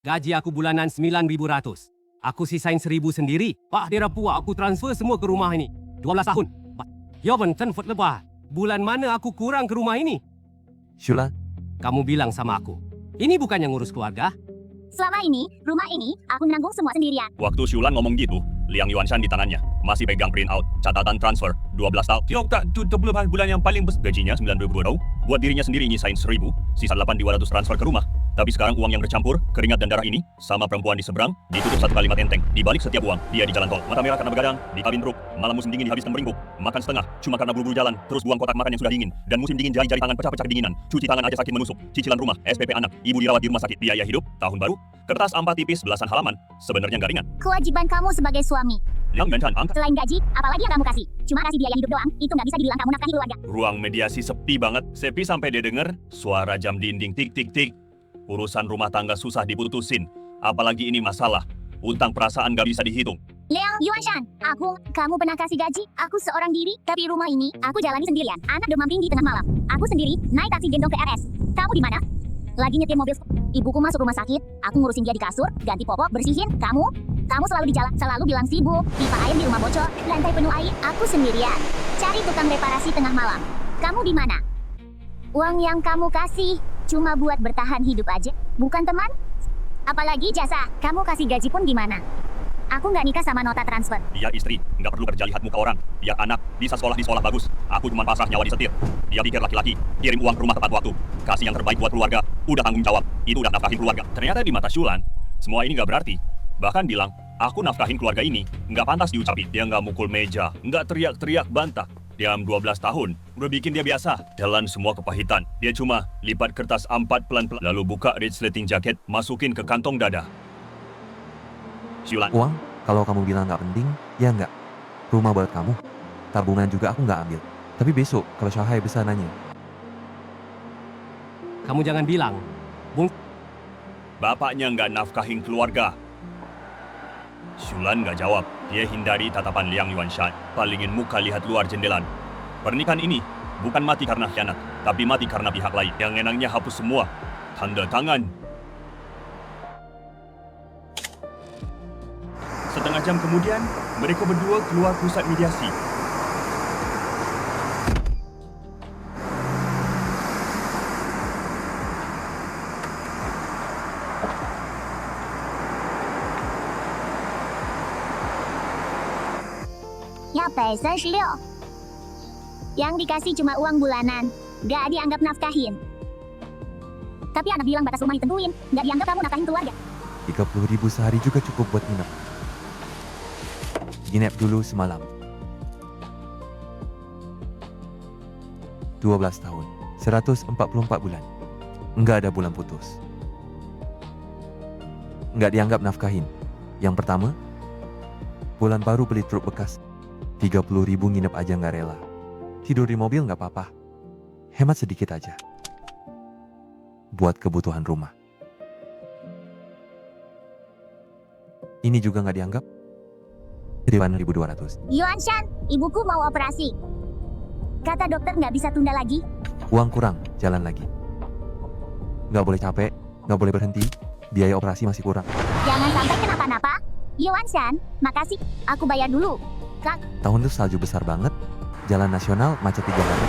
Gaji aku bulanan 9.100. Aku sisain 1.000 sendiri. Pak Dera Puak aku transfer semua ke rumah ini. 12 tahun. Ya benten fut lebah. Bulan mana aku kurang ke rumah ini? Syulan, Kamu bilang sama aku. Ini bukannya ngurus keluarga? Selama ini, rumah ini, aku menanggung semua sendirian. Waktu Syulan ngomong gitu, Liang Yuanshan di tangannya masih pegang print out catatan transfer 12 tahun. Tiok tak tu 12 bulan yang paling besar. Gajinya 9.000 tau. Buat dirinya sendiri nyisain 1.000, sisa 8.200 transfer ke rumah. Tapi sekarang uang yang bercampur, keringat dan darah ini, sama perempuan di seberang, ditutup satu kalimat enteng. Di balik setiap uang, dia di jalan tol. Mata merah karena begadang, di kabin truk. Malam musim dingin dihabiskan beringkuk. Makan setengah, cuma karena buru-buru jalan. Terus buang kotak makan yang sudah dingin. Dan musim dingin jari-jari tangan pecah-pecah kedinginan. Cuci tangan aja sakit menusuk. Cicilan rumah, SPP anak, ibu dirawat di rumah sakit. Biaya hidup, tahun baru, kertas A4 tipis belasan halaman. Sebenarnya nggak ringan. Kewajiban kamu sebagai suami. Liang Yuanshan angkat. Selain gaji, apalagi yang kamu kasih? Cuma kasih biaya hidup doang, itu nggak bisa dibilang kamu nafkahi keluarga. Ruang mediasi sepi banget. Sepi sampai dia denger suara jam dinding tik-tik-tik. Urusan rumah tangga susah diputusin. Apalagi ini masalah. Utang perasaan gak bisa dihitung. Liang Yuanshan, kamu pernah kasih gaji? Aku seorang diri, tapi rumah ini, aku jalani sendirian. Anak demam tinggi tengah malam. Aku sendiri, naik taksi gendong ke RS. Kamu di mana? Lagi nyetir mobil. Ibuku masuk rumah sakit, aku ngurusin dia di kasur, ganti popok, bersihin. Kamu selalu di jalan, selalu bilang sibuk. Pipa air di rumah bocor, lantai penuh air. Aku sendirian. Cari tukang reparasi tengah malam. Kamu di mana? Uang yang kamu kasih cuma buat bertahan hidup aja, bukan teman? Apalagi jasa, kamu kasih gaji pun gimana? Aku nggak nikah sama nota transfer. Dia istri, nggak perlu kerja lihat muka orang. Dia anak, bisa sekolah di sekolah bagus. Aku cuma pasrah nyawa disetir. Dia pikir laki-laki, kirim uang ke rumah tepat waktu. Kasih yang terbaik buat keluarga, udah tanggung jawab. Itu udah nafkahin keluarga. Ternyata di mata Syulan, semua ini nggak berarti. Bahkan bilang, aku nafkahin keluarga ini, nggak pantas diucapin. Dia nggak mukul meja, nggak teriak-teriak bantah. Diam 12 tahun, udah bikin dia biasa. Jalan semua kepahitan. Dia cuma lipat kertas A4 pelan-pelan, lalu buka resleting jaket, masukin ke kantong dada. Syulan, uang, kalau kamu bilang nggak penting, ya nggak. Rumah buat kamu. Tabungan juga aku nggak ambil. Tapi besok, kalau Syahai besar nanya. Kamu jangan bilang. bapaknya nggak nafkahin keluarga. Syulan nggak jawab. Dia hindari tatapan Liang Yuanshan. Palingin muka lihat luar jendela. Pernikahan ini bukan mati karena khianat, tapi mati karena pihak lain. Yang enaknya hapus semua. Tanda tangan. Setengah jam kemudian, mereka berdua keluar pusat mediasi. Ya, 36. Yang dikasih cuma uang bulanan, gak dianggap nafkahin. Tapi anak bilang batas rumah ditentuin, gak dianggap kamu nafkahin keluarga. 30.000 sehari juga cukup buat nginep. Nginep dulu semalam. 12 tahun, 144 bulan. Nggak ada bulan putus. Nggak dianggap nafkahin. Yang pertama, bulan baru beli truk bekas. 30.000 nginep aja nggak rela. Tidur di mobil nggak apa-apa. Hemat sedikit aja. Buat kebutuhan rumah. Ini juga nggak dianggap. 8.200. Yuanshan, ibuku mau operasi. Kata dokter nggak bisa tunda lagi. Uang kurang, jalan lagi. Nggak boleh capek, nggak boleh berhenti. Biaya operasi masih kurang. Jangan sampai kenapa-napa. Yuanshan, makasih. Aku bayar dulu. Kak, Tahun itu salju besar banget. Jalan nasional macet 3 hari.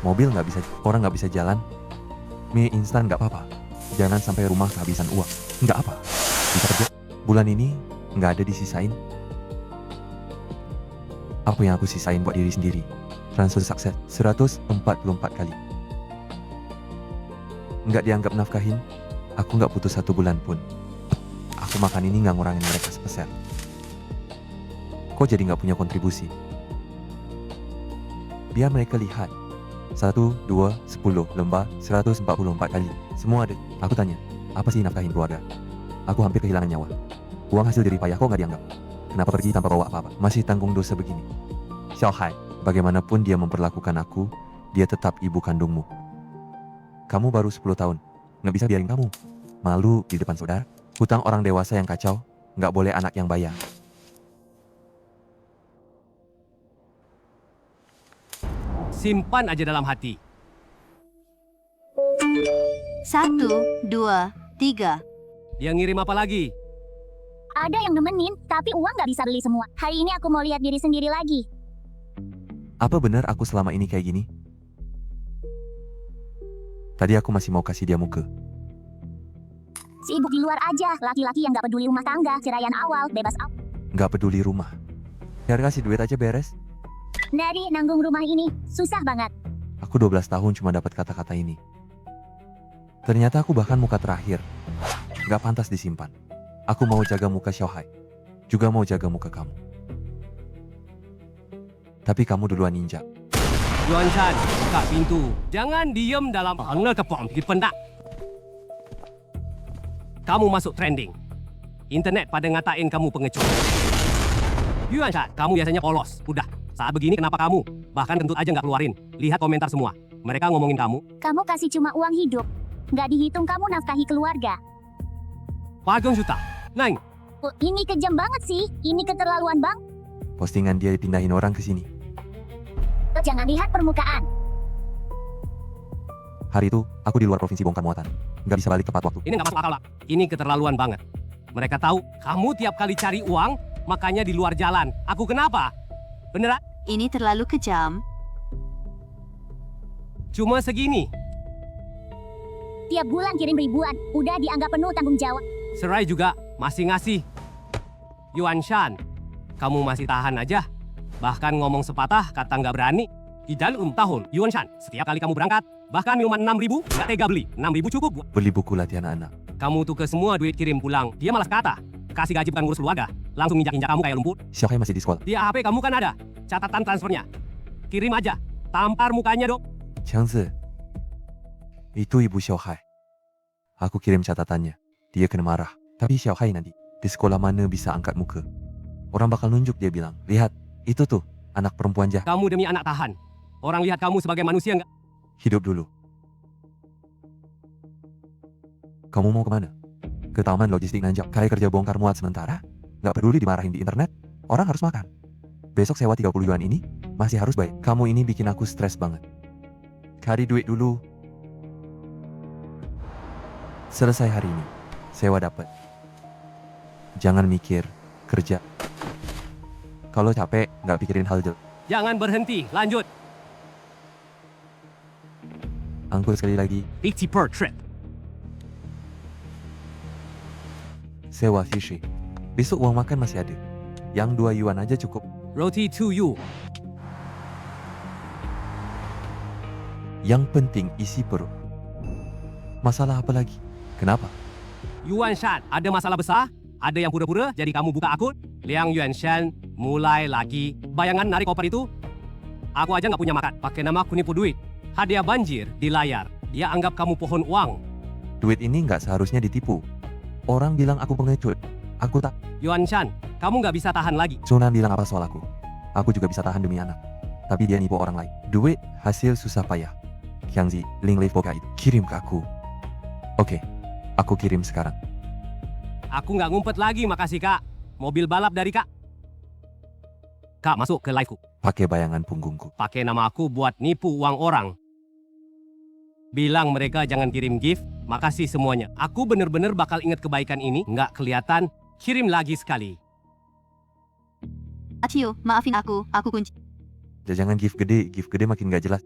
Mobil nggak bisa, orang nggak bisa jalan. Mie instan nggak apa-apa. Jangan sampai rumah kehabisan uang. Nggak apa. Bisa kerja. Bulan ini nggak ada disisain. Apa yang aku sisain buat diri sendiri? Transfer sukses 144 kali. Nggak dianggap nafkahin. Aku nggak putus 1 bulan pun. Aku makan ini nggak ngurangin mereka sepeser. Kok jadi nggak punya kontribusi? Biar mereka lihat. 1, 2, 10 lembar 144 kali. Semua ada. Aku tanya, apa sih nafkahin keluarga? Aku hampir kehilangan nyawa. Uang hasil jerih payah kok nggak dianggap? Kenapa pergi tanpa bawa apa-apa? Masih tanggung dosa begini. Xiaohai, bagaimanapun dia memperlakukan aku, dia tetap ibu kandungmu. Kamu baru 10 tahun, nggak bisa biarin kamu malu di depan saudara. Hutang orang dewasa yang kacau, nggak boleh anak yang bayar. Simpan aja dalam hati. 1, 2, 3. Dia ngirim apa lagi? Ada yang nemenin, tapi uang nggak bisa beli semua. Hari ini aku mau lihat diri sendiri lagi. Apa benar aku selama ini kayak gini? Tadi aku masih mau kasih dia muka. Sibuk di luar aja, laki-laki yang nggak peduli rumah tangga, ceraian awal, bebas Nggak peduli rumah. Biar kasih duit aja beres. Dari nanggung rumah ini, susah banget. Aku 12 tahun cuma dapat kata-kata ini. Ternyata aku bahkan muka terakhir. Nggak pantas disimpan. Aku mau jaga muka Xiaohai. Juga mau jaga muka kamu. Tapi kamu duluan ninja. Yuan Shan, buka pintu. Jangan diem dalam angel kepom di pendak. Kamu masuk trending. Internet pada ngatain kamu pengecut. Yuan Shan, kamu biasanya polos. Udah, saat begini kenapa kamu? Bahkan kentut aja nggak keluarin. Lihat komentar semua. Mereka ngomongin kamu. Kamu kasih cuma uang hidup. Nggak dihitung kamu nafkahi keluarga. Pagong juta. Neng, Oh, ini kejam banget sih. Ini keterlaluan bang. Postingan dia dipindahin orang ke sini. Jangan lihat permukaan. Hari itu, aku di luar provinsi bongkar muatan. Nggak bisa balik tepat waktu. ini nggak masuk akal, Pak. Ini keterlaluan banget. Mereka tahu kamu tiap kali cari uang, makanya di luar jalan. Aku kenapa? Beneran? Ini terlalu kejam. Cuma segini. Tiap bulan kirim ribuan. Udah dianggap penuh tanggung jawab. Serai juga masih ngasih. Yuan Shan, kamu masih tahan aja. Bahkan ngomong sepatah kata nggak berani. Di dalam tahun, Yuan Shan, setiap kali kamu berangkat, bahkan minuman 6.000, nggak tega beli. 6.000 cukup buat Beli buku latihan anak. kamu tuh ke semua duit kirim pulang. Dia malas kata, kasih gaji bukan ngurus keluarga. Langsung injak-injak kamu kayak lumpur. Xiaohai masih di sekolah. Di HP kamu kan ada catatan transfernya. Kirim aja, tampar mukanya dong. Changzi, itu ibu Xiaohai. Aku kirim catatannya. Dia kena marah. Tapi Xiaohai nanti, di sekolah mana bisa angkat muka? Orang bakal nunjuk, dia bilang. Lihat, itu tuh, anak perempuan jahat. Kamu demi anak tahan. Orang lihat kamu sebagai manusia nggak? Hidup dulu. Kamu mau kemana? Ke taman logistik nanjak. Kayak kerja bongkar muat sementara? Nggak peduli dimarahin di internet? Orang harus makan. Besok sewa 30 yuan ini, masih harus bayar. Kamu ini bikin aku stres banget. Cari duit dulu. Selesai hari ini, sewa dapat. Jangan mikir, kerja. Kalau capek, nggak pikirin hal jelek. Jangan berhenti, lanjut. Angkul sekali lagi, 50 per trip. sewa sushi. Besok uang makan masih ada. Yang 2 yuan aja cukup. Roti to you. Yang penting isi perut. Masalah apa lagi? Kenapa? Yuan Shan, ada masalah besar? Ada yang pura-pura jadi kamu buka akun? Liang Yuan Shan mulai lagi. Bayangan narik koper itu? Aku aja nggak punya makan. Pakai nama aku nipu duit. Hadiah banjir di layar. Dia anggap kamu pohon uang. Duit ini nggak seharusnya ditipu. Orang bilang aku pengecut. Aku tak. Yuan Shan, kamu nggak bisa tahan lagi. Sunan bilang apa soal aku? Aku juga bisa tahan demi anak. Tapi dia nipu orang lain. Duit hasil susah payah. Xiangzi, link live poka itu. Kirim ke aku. Oke, aku kirim sekarang. Aku nggak ngumpet lagi, makasih kak. Mobil balap dari kak. Kak, masuk ke liveku. Pakai bayangan punggungku. Pakai nama aku buat nipu uang orang. Bilang mereka jangan kirim gift. Makasih semuanya. Aku bener-bener bakal inget kebaikan ini. Nggak kelihatan. Kirim lagi sekali. Acio, maafin aku kunci. Jangan gift gede makin gak jelas.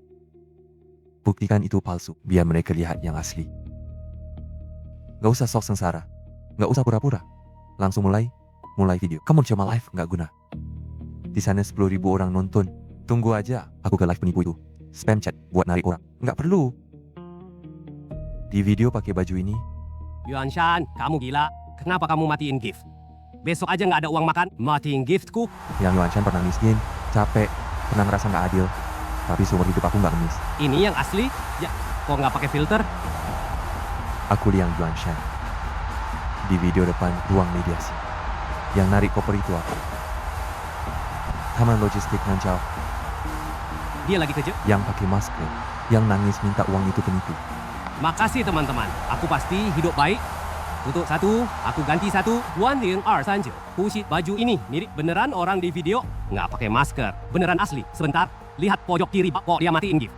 Buktikan itu palsu, biar mereka lihat yang asli. Gak usah sok sengsara. Gak usah pura-pura. Langsung mulai video. Kamu cuma live gak guna. Di sana 10.000 orang nonton. Tunggu aja, aku ke live penipu itu. Spam chat buat narik orang. Gak perlu. Di video pakai baju ini, Yuan Shan, kamu gila. Kenapa kamu matiin gift? Besok aja nggak ada uang makan. Matiin giftku. yang Yuan Shan pernah miskin, capek, pernah ngerasa gak adil. Tapi seumur hidup aku gak ngemis. Ini yang asli? Ya, kok nggak pakai filter? Aku Liang Yuan Shan. Di video depan ruang mediasi. Yang narik koper itu aku. Taman logistik Nanjau. Dia lagi kerja. Yang pakai masker. Yang nangis minta uang itu penipu. Makasih teman-teman. Aku pasti hidup baik. Untuk satu, aku ganti satu. 10239. Pusit baju ini mirip beneran orang di video. Nggak pakai masker. Beneran asli. Sebentar. Lihat pojok kiri. Kok dia matiin gift.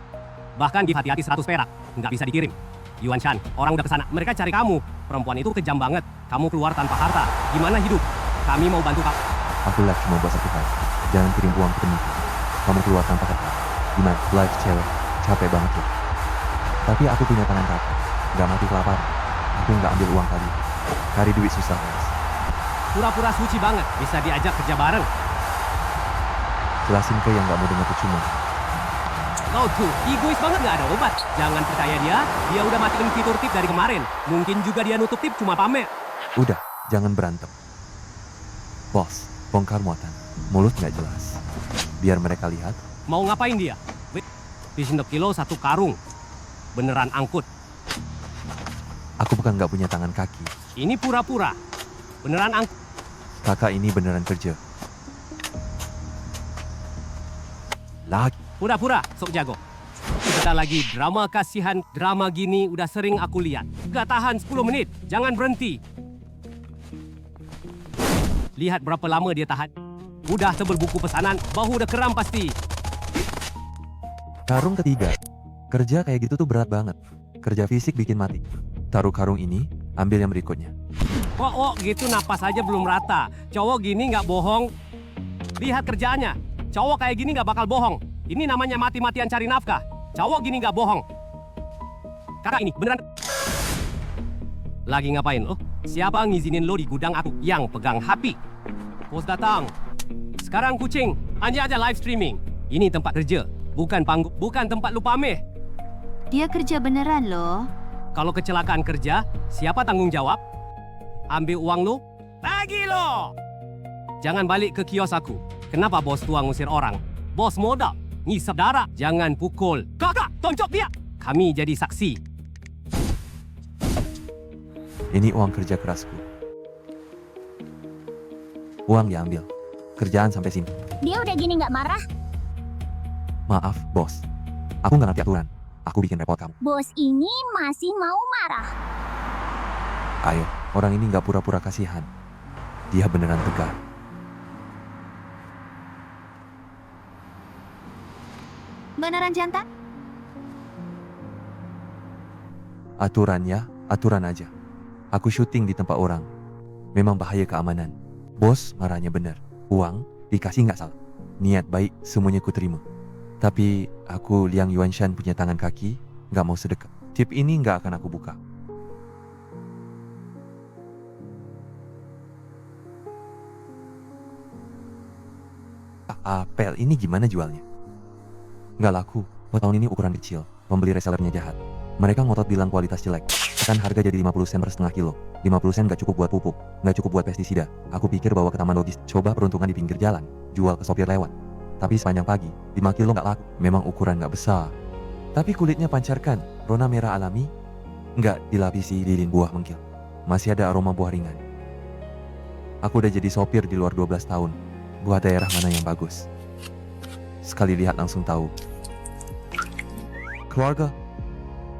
Bahkan gift hati-hati 100 perak. Nggak bisa dikirim. Yuan Shan, orang udah kesana. Mereka cari kamu. Perempuan itu kejam banget. Kamu keluar tanpa harta. Gimana hidup? Kami mau bantu kamu. Aku live cuma buat satu kali. Jangan kirim uang ke penipu. Kamu keluar tanpa kata. Gimana? Live cewek. Capek banget loh. Tapi aku punya tangan kaki. Gak mati kelaparan. Aku nggak ambil uang kalian. Cari duit susah, guys. Pura-pura suci banget. Bisa diajak kerja bareng. Jelasin ke yang nggak mau dengar percuma. Kau tuh, egois banget nggak ada obat. Jangan percaya dia. Dia udah matiin fitur tip dari kemarin. Mungkin juga dia nutup tip cuma pamer. Udah, jangan berantem. Bos, bongkar muatan. Mulut nggak jelas. Biar mereka lihat. Mau ngapain dia? Di kilo 1 karung. Beneran angkut. Aku bukan nggak punya tangan kaki. Ini pura-pura. Beneran angkut. Kakak ini beneran kerja. Lagi. Pura-pura, sok jago. Kita lagi drama kasihan. Drama gini udah sering aku lihat. Gak tahan 10 menit. Jangan berhenti. Lihat berapa lama dia tahan. Udah tebel buku pesanan. Bahu udah kram pasti. Karung ketiga. Kerja kayak gitu tuh berat banget. Kerja fisik bikin mati. Taruh karung ini, ambil yang berikutnya. Oh, gitu napas aja belum rata. Cowok gini nggak bohong. Lihat kerjaannya. Cowok kayak gini nggak bakal bohong. Ini namanya mati-matian cari nafkah. Cowok gini nggak bohong. Kakak ini beneran. Lagi ngapain lo? Siapa ngizinin lo di gudang aku yang pegang HP? Bos datang. Sekarang kucing, hanya aja live streaming. Ini tempat kerja, bukan panggung, bukan tempat lu pamer. Dia kerja beneran loh. Kalau kecelakaan kerja, siapa tanggung jawab? Ambil uang lu, bagi lo. Jangan balik ke kios aku. Kenapa bos tua ngusir orang? Bos modal, ngisap darah. Jangan pukul. Kakak, tonjok dia. Kami jadi saksi. Ini uang kerja kerasku. Uang diambil. Kerjaan sampai sini. Dia udah gini nggak marah? Maaf, bos. Aku nggak ngerti aturan. Aku bikin repot kamu. Bos ini masih mau marah. Ayo, orang ini nggak pura-pura kasihan. Dia beneran tegar. Beneran jantan? Aturannya, aturan aja. Aku syuting di tempat orang. Memang bahaya keamanan. Bos marahnya bener. Uang dikasih nggak salah. Niat baik semuanya ku terima. Tapi aku Liang Yuanshan punya tangan kaki, nggak mau sedekah. Tip ini nggak akan aku buka. Apel ini gimana jualnya? Nggak laku. Tahun ini ukuran kecil. Pembeli resellernya jahat. Mereka ngotot bilang kualitas jelek. Tekan harga jadi 50 sen per setengah kilo. 50 sen nggak cukup buat pupuk, nggak cukup buat pestisida. Aku pikir bawa ke taman logis. Coba peruntungan di pinggir jalan. Jual ke sopir lewat. Tapi sepanjang pagi, 5 kilo nggak laku. Memang ukuran nggak besar. Tapi kulitnya pancarkan. Warna merah alami. Nggak dilapisi lilin buah mengkil. Masih ada aroma buah ringan. Aku udah jadi sopir di luar 12 tahun. Buah daerah mana yang bagus. Sekali lihat langsung tahu. Keluarga.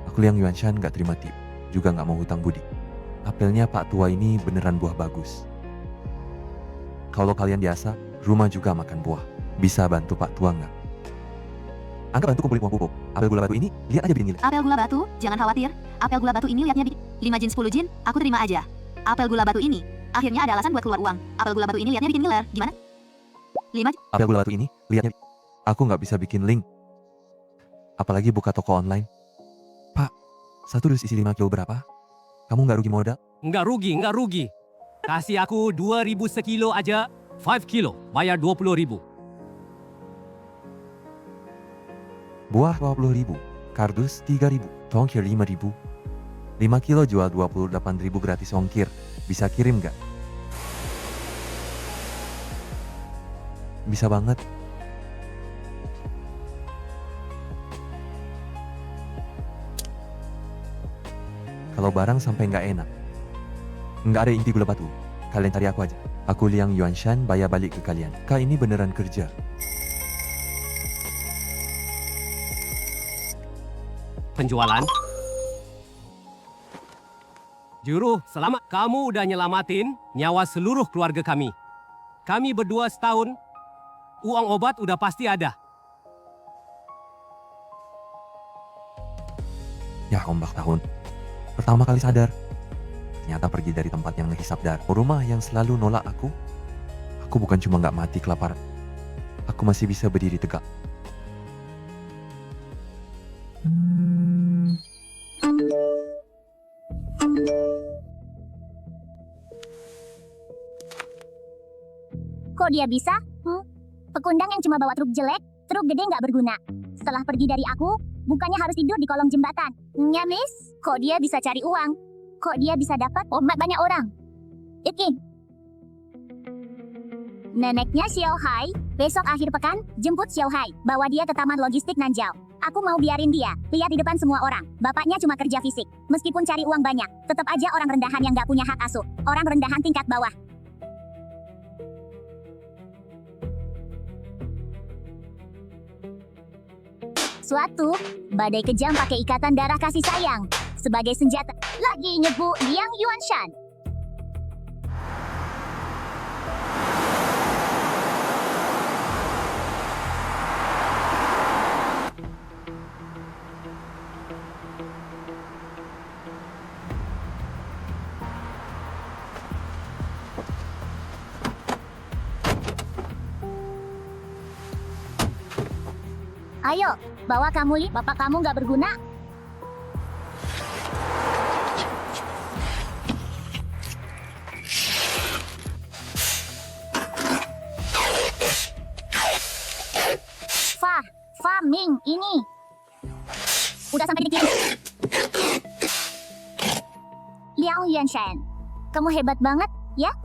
Aku Liang Yuanshan nggak terima tip. Juga nggak mau hutang budi. Apelnya Pak Tua ini beneran buah bagus. Kalau kalian biasa, rumah juga makan buah. Bisa bantu Pak Tua nggak? Angga bantu kumpulin uang pupuk. Apel gula batu ini, lihat aja bikin nilai. Apel gula batu, jangan khawatir. Apel gula batu ini liatnya 5 jin 10 jin, aku terima aja. Apel gula batu ini, akhirnya ada alasan buat keluar uang. Apel gula batu ini liatnya bikin ngiler, gimana? 5 Apel gula batu ini, lihatnya. Aku nggak bisa bikin link. Apalagi buka toko online. Pak, satu dus isi 5 kilo berapa? Kamu nggak rugi modal? Nggak rugi. Kasih aku 2.000 sekilo aja. 5 kilo, bayar 20.000. Buah 20.000, kardus 3.000, ongkir 5.000. 5 kilo jual 28.000 gratis ongkir. Bisa kirim nggak? Bisa banget. Kalau barang sampai nggak enak, nggak ada inti gula batu, kalian cari aku aja. Aku Liang Yuanshan bayar balik ke kalian. Kak ini beneran kerja. Penjualan. Juru, selamat. Kamu udah nyelamatin nyawa seluruh keluarga kami. Kami berdua setahun, uang obat udah pasti ada. Ya ombak tahun. pertama kali sadar. Ternyata pergi dari tempat yang ngehisap darah, rumah yang selalu nolak aku bukan cuma nggak mati kelaparan. Aku masih bisa berdiri tegak. Kok dia bisa? Pekundang yang cuma bawa truk jelek, truk gede nggak berguna. Setelah pergi dari aku, bukannya harus tidur di kolong jembatan. Ya, Miss, kok dia bisa cari uang? Kok dia bisa dapat omat banyak orang? Iki. Neneknya Xiao Hai, besok akhir pekan, jemput Xiao Hai, bawa dia ke taman logistik Nanjao. Aku mau biarin dia, lihat di depan semua orang. Bapaknya cuma kerja fisik, meskipun cari uang banyak, tetap aja orang rendahan yang nggak punya hak asuh. Orang rendahan tingkat bawah. Suatu badai kejam pakai ikatan darah kasih sayang sebagai senjata. Lagi nyebu Liang Yuanshan. Ayo, bawa kamu li, bapak kamu nggak berguna. Fa Ming, ini. Udah sampai dikirim. Liang Yuanshan, kamu hebat banget, ya?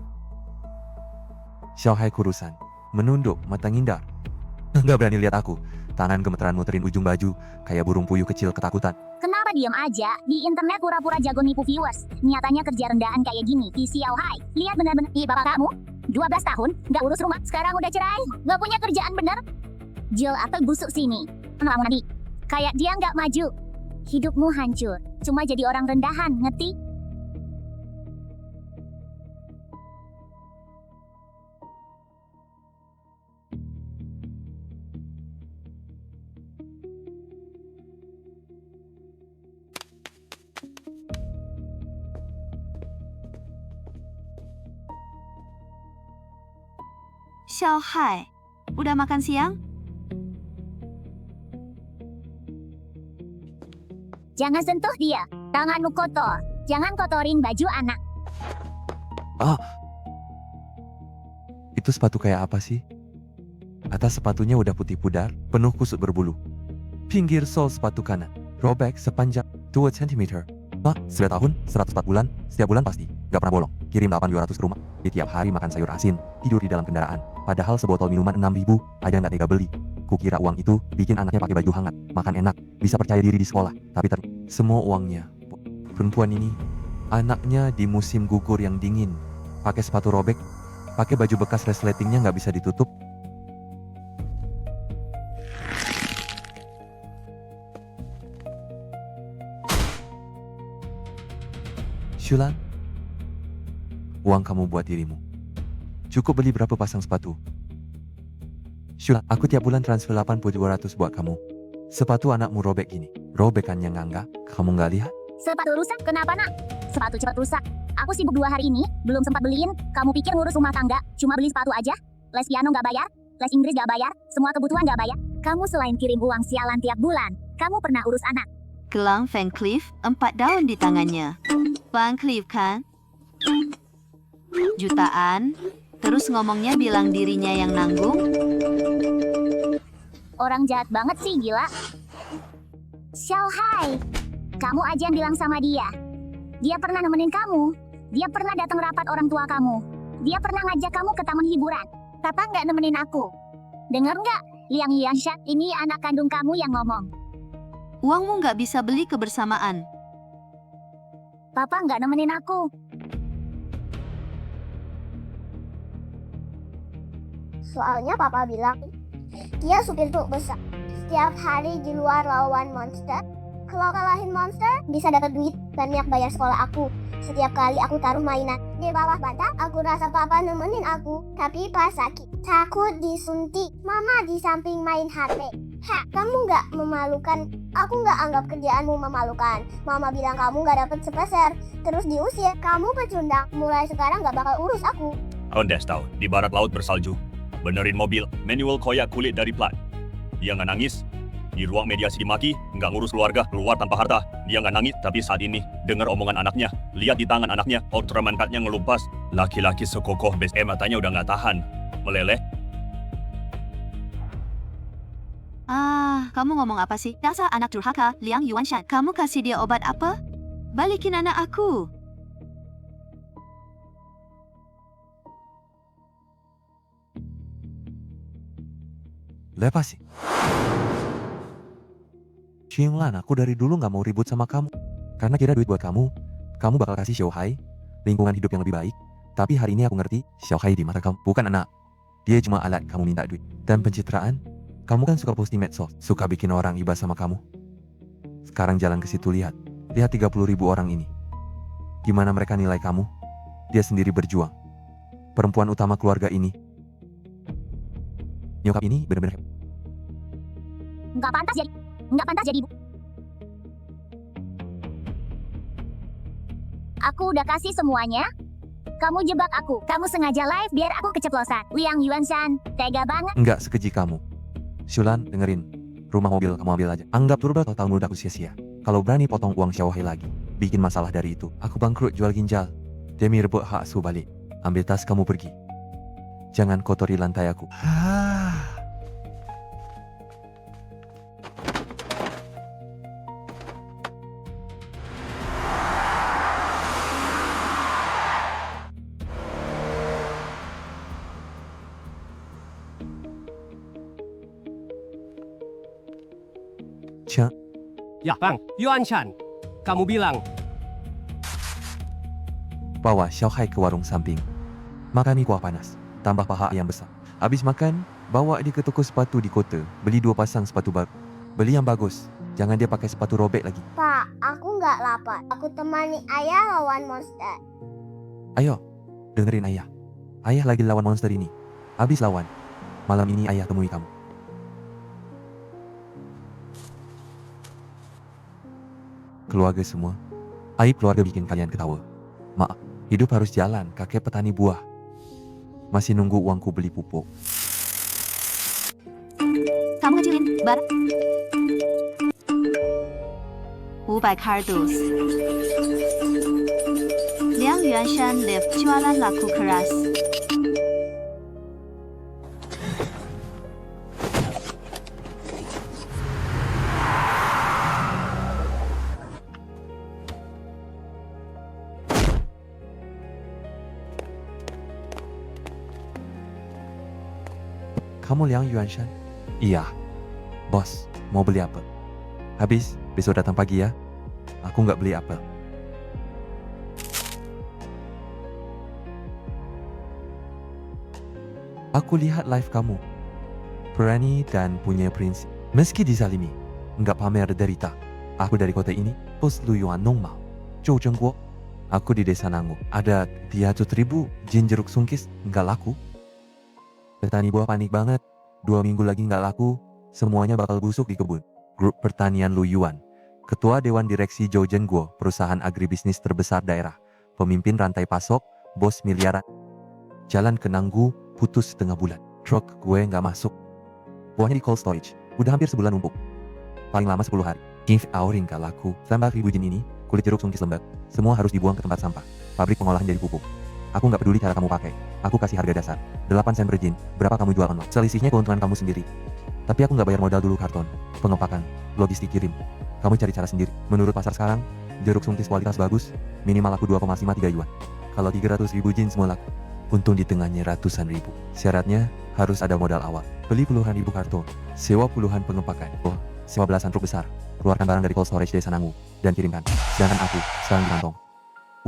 Xiao Hai kurusan, menunduk, mata ngindar. Nggak berani lihat aku. Tangan gemeteran muterin ujung baju, kayak burung puyuh kecil ketakutan. Kenapa diam aja? Di internet pura-pura jago nipu viewers. Nyatanya kerja rendahan kayak gini. Di Xiao Hai, lihat benar-benar. Ih, bapak kamu, 12 tahun, nggak urus rumah, sekarang udah cerai. Nggak punya kerjaan bener. Jil atau busuk sini. Kamu nanti. Kayak dia nggak maju. Hidupmu hancur. Cuma jadi orang rendahan, ngerti? Xiao Hai, udah makan siang? Jangan sentuh dia. Tanganmu kotor. Jangan kotorin baju anak. Itu sepatu kayak apa sih? Atas sepatunya udah putih pudar, penuh kusut berbulu. Pinggir sol sepatu kanan, robek sepanjang 2 cm. Sudah tahun, 104 bulan, setiap bulan pasti. Gak pernah bolong, kirim 8.200 ke rumah. Di tiap hari makan sayur asin, tidur di dalam kendaraan. Padahal sebotol minuman 6.000 aja nggak tega beli. Kukira uang itu bikin anaknya pakai baju hangat, makan enak, bisa percaya diri di sekolah. Tapi semua uangnya. Perempuan ini, anaknya di musim gugur yang dingin, pakai sepatu robek, pakai baju bekas resletingnya nggak bisa ditutup. Shulan, uang kamu buat dirimu. Cukup beli berapa pasang sepatu? Shulan, aku tiap bulan transfer 8.200 buat kamu. Sepatu anakmu robek gini, robekannya nggak, kamu nggak lihat? Sepatu rusak, kenapa nak? Sepatu cepat rusak. Aku sibuk 2 hari ini, belum sempat beliin. Kamu pikir ngurus rumah tangga, cuma beli sepatu aja? Les piano nggak bayar, les Inggris nggak bayar, semua kebutuhan nggak bayar. Kamu selain kirim uang sialan tiap bulan, kamu pernah urus anak. Gelang Van Cleef, 4 daun di tangannya. Van Cleef kan? Jutaan, terus ngomongnya bilang dirinya yang nanggung. Orang jahat banget sih, gila. Xiao Hai, kamu aja yang bilang sama dia. Dia pernah nemenin kamu. Dia pernah datang rapat orang tua kamu. Dia pernah ngajak kamu ke taman hiburan. Papa nggak nemenin aku. Dengar nggak? Liang Yuanshan, ini anak kandung kamu yang ngomong. Uangmu nggak bisa beli kebersamaan. Papa nggak nemenin aku. Soalnya papa bilang, dia supir truk besar. Setiap hari di luar lawan monster. Kalau kalahin monster, bisa dapat duit banyak bayar sekolah aku. Setiap kali aku taruh mainan di bawah bantal, aku rasa papa nemenin aku. Tapi pas sakit, takut disuntik. Mama di samping main HP. Kamu nggak memalukan. Aku nggak anggap kerjaanmu memalukan. Mama bilang kamu nggak dapet sepeser, terus diusir. Kamu pecundang. Mulai sekarang nggak bakal urus aku. Ondes tahu, di barat laut bersalju. Benerin mobil, manual koyak kulit dari plat. Dia nggak nangis. Di ruang mediasi dimaki, nggak ngurus keluarga, keluar tanpa harta. Dia nggak nangis, tapi saat ini dengar omongan anaknya, lihat di tangan anaknya, Ultraman card-nya ngelupas. Laki-laki sekokoh base matanya udah nggak tahan. Meleleh. Kamu ngomong apa sih? Dasar anak durhaka, Liang Yuanshan. Kamu kasih dia obat apa? Balikin anak aku. Lepasin. Xinglan, aku dari dulu nggak mau ribut sama kamu. Karena kira duit buat kamu bakal kasih Xiaohai lingkungan hidup yang lebih baik. Tapi hari ini aku ngerti, Xiaohai di mata kamu bukan anak. Dia cuma alat kamu minta duit. Dan pencitraan, kamu kan suka posting medsos, suka bikin orang iba sama kamu. Sekarang jalan ke situ lihat 30.000 orang ini. Gimana mereka nilai kamu? Dia sendiri berjuang. Perempuan utama keluarga ini. Nyokap ini benar-benar Nggak pantas jadi ibu. Aku udah kasih semuanya. Kamu jebak aku. Kamu sengaja live biar aku keceplosan. Liang Yuanshan, tega banget. enggak sekeji kamu. Xulan, dengerin. Rumah mobil kamu ambil aja. Anggap turba total muda aku sia-sia. Kalau berani potong uang Xiaohai lagi, bikin masalah dari itu. Aku bangkrut jual ginjal demi rebut hak asuh balik. Ambil tas kamu pergi. Jangan kotori lantai aku. Cia, Ya, Bang, Yuanshan. Kamu bilang, bawa Xiaohai ke warung samping. Makan mie kuah panas, tambah paha ayam besar. Habis makan, bawa dia ke toko sepatu di kota. Beli 2 pasang sepatu baru. Beli yang bagus. Jangan dia pakai sepatu robek lagi. Pak, aku nggak lapar. Aku temani ayah lawan monster. Ayo, dengerin ayah. Ayah lagi lawan monster ini. Habis lawan, malam ini ayah temui kamu. Keluarga semua. Aib keluarga bikin kalian ketawa. Maaf, hidup harus jalan, kakek petani buah. Masih nunggu uangku beli pupuk. Kamu ngecilin, Bar. 500 kardus. Liang Yuanshan live jualan laku keras. Kamu Liang Yuanshan? Iya. Bos, mau beli apel? Habis, besok datang pagi ya. Aku nggak beli apel. Aku lihat live kamu. Berani dan punya prinsip. Meski dizalimi, nggak pamer derita. Aku dari kota ini, post Luyuan Nongmao. Zhou Zhengguo. Aku di desa Nangu. Ada 300.000 jin jeruk sungkis, nggak laku. Petani buah panik banget. 2 minggu lagi nggak laku, semuanya bakal busuk di kebun. Grup Pertanian Luyuan. Ketua Dewan Direksi Zhou Zhengguo, perusahaan agribisnis terbesar daerah. Pemimpin rantai pasok, bos miliaran. Jalan ke Nanggu, putus setengah bulan. Truk gue nggak masuk. Buahnya di cold storage, udah hampir sebulan numpuk. Paling lama 10 hari. Give Auring nggak laku. Tambah 1.000 jin ini, kulit jeruk sungkis lembab. Semua harus dibuang ke tempat sampah. Pabrik pengolahan jadi pupuk. Aku nggak peduli cara kamu pakai. Aku kasih harga dasar. 8 sen per jin. Berapa kamu jual online? Selisihnya keuntungan kamu sendiri. Tapi aku nggak bayar modal dulu karton, pengepakan, logistik kirim. Kamu cari cara sendiri. Menurut pasar sekarang, jeruk sungkis kualitas bagus, minimal laku 2,53 yuan. Kalau 300.000 jin semua laku. Untung di tengahnya ratusan ribu. Syaratnya harus ada modal awal. Beli puluhan ribu karton, sewa puluhan pengepakan, sewa belasan truk besar. Keluarkan barang dari cold storage desa Nangu dan kirimkan. Sedangkan aku sekarang di kantong.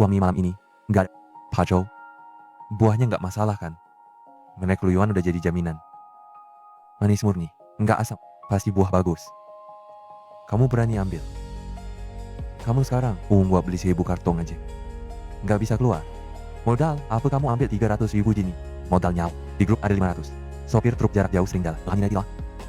Uang mie malam ini nggak ada. Pacau. Buahnya nggak masalah kan? Menek Luyuan udah jadi jaminan. Manis murni, nggak asam, pasti buah bagus. Kamu berani ambil. Kamu sekarang, gua beli 1.000 karton aja. Nggak bisa keluar. Modal, apa kamu ambil 300.000 jini? Modal nyawa. Di grup ada 500. Sopir truk jarak jauh sering jalan. Angin aja lah.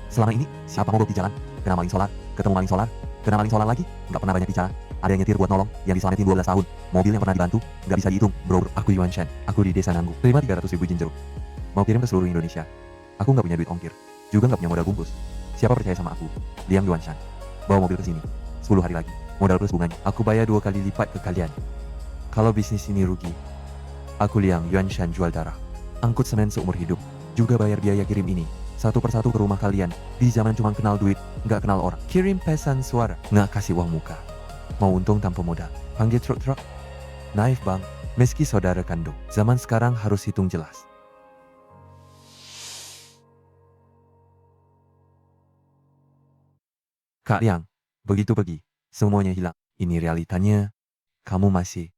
Selama ini, siapa mogok di jalan? Kena maling solar, ketemu maling solar, kena maling solar lagi, nggak pernah banyak bicara. Ada yang nyetir buat nolong, yang diselamatin 12 tahun. Mobil yang pernah dibantu, nggak bisa dihitung. Bro, aku Yuan Shan, aku di desa Nanggu. Terima 300.000 jin jeruk. Mau kirim ke seluruh Indonesia. Aku nggak punya duit ongkir, juga nggak punya modal bungkus. Siapa percaya sama aku? Liang Yuan Shan. Bawa mobil ke sini. 10 hari lagi. Modal plus bunganya. Aku bayar 2 kali lipat ke kalian. Kalau bisnis ini rugi, aku Liang Yuan Shan jual darah. Angkut semen seumur hidup. Juga bayar biaya kirim ini. Satu persatu ke rumah kalian. Di zaman cuma kenal duit, nggak kenal orang. Kirim pesan suara, nggak kasih uang muka. Mau untung tanpa modal. Panggil truk-truk. Naif bang, meski saudara kandung. Zaman sekarang harus hitung jelas. Kak Liang, begitu pergi, semuanya hilang. Ini realitanya, kamu masih.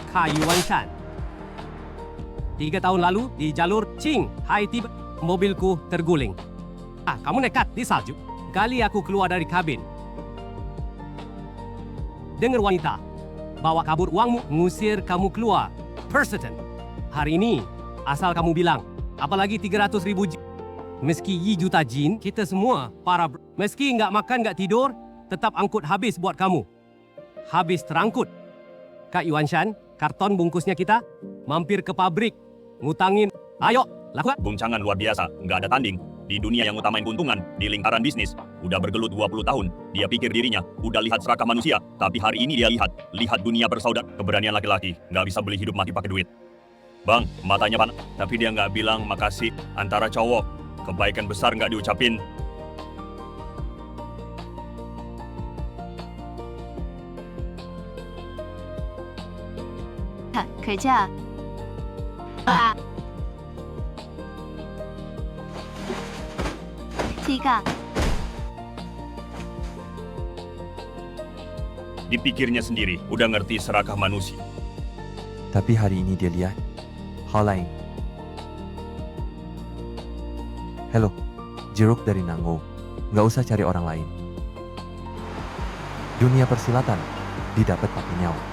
Kak Yuan Shan. 3 tahun lalu di jalur Qing, Hai tiba mobilku terguling. Kamu nekat di salju. Kali aku keluar dari kabin. Dengar wanita, bawa kabur uangmu, ngusir kamu keluar. Persetan. Hari ini, asal kamu bilang, apalagi 300.000 jin. Meski Yi juta jin, kita semua meski nggak makan nggak tidur, tetap angkut habis buat kamu. Habis terangkut. Kak Yuan Shan, karton bungkusnya kita, mampir ke pabrik, ngutangin. Ayo, lakukan. Guncangan luar biasa, nggak ada tanding. Di dunia yang utamain keuntungan, di lingkaran bisnis, udah bergelut 20 tahun. Dia pikir dirinya udah lihat serakah manusia, tapi hari ini dia lihat dunia bersaudara. Keberanian laki-laki, nggak bisa beli hidup mati pakai duit. Bang, matanya panas, tapi dia nggak bilang makasih. Antara cowok, kebaikan besar nggak diucapin. Kerja. Tiga. Dipikirnya sendiri, udah ngerti serakah manusia. Tapi hari ini dia lihat hal lain. Halo, jeruk dari Nanggo. Nggak usah cari orang lain. Dunia persilatan didapat pakai nyawa.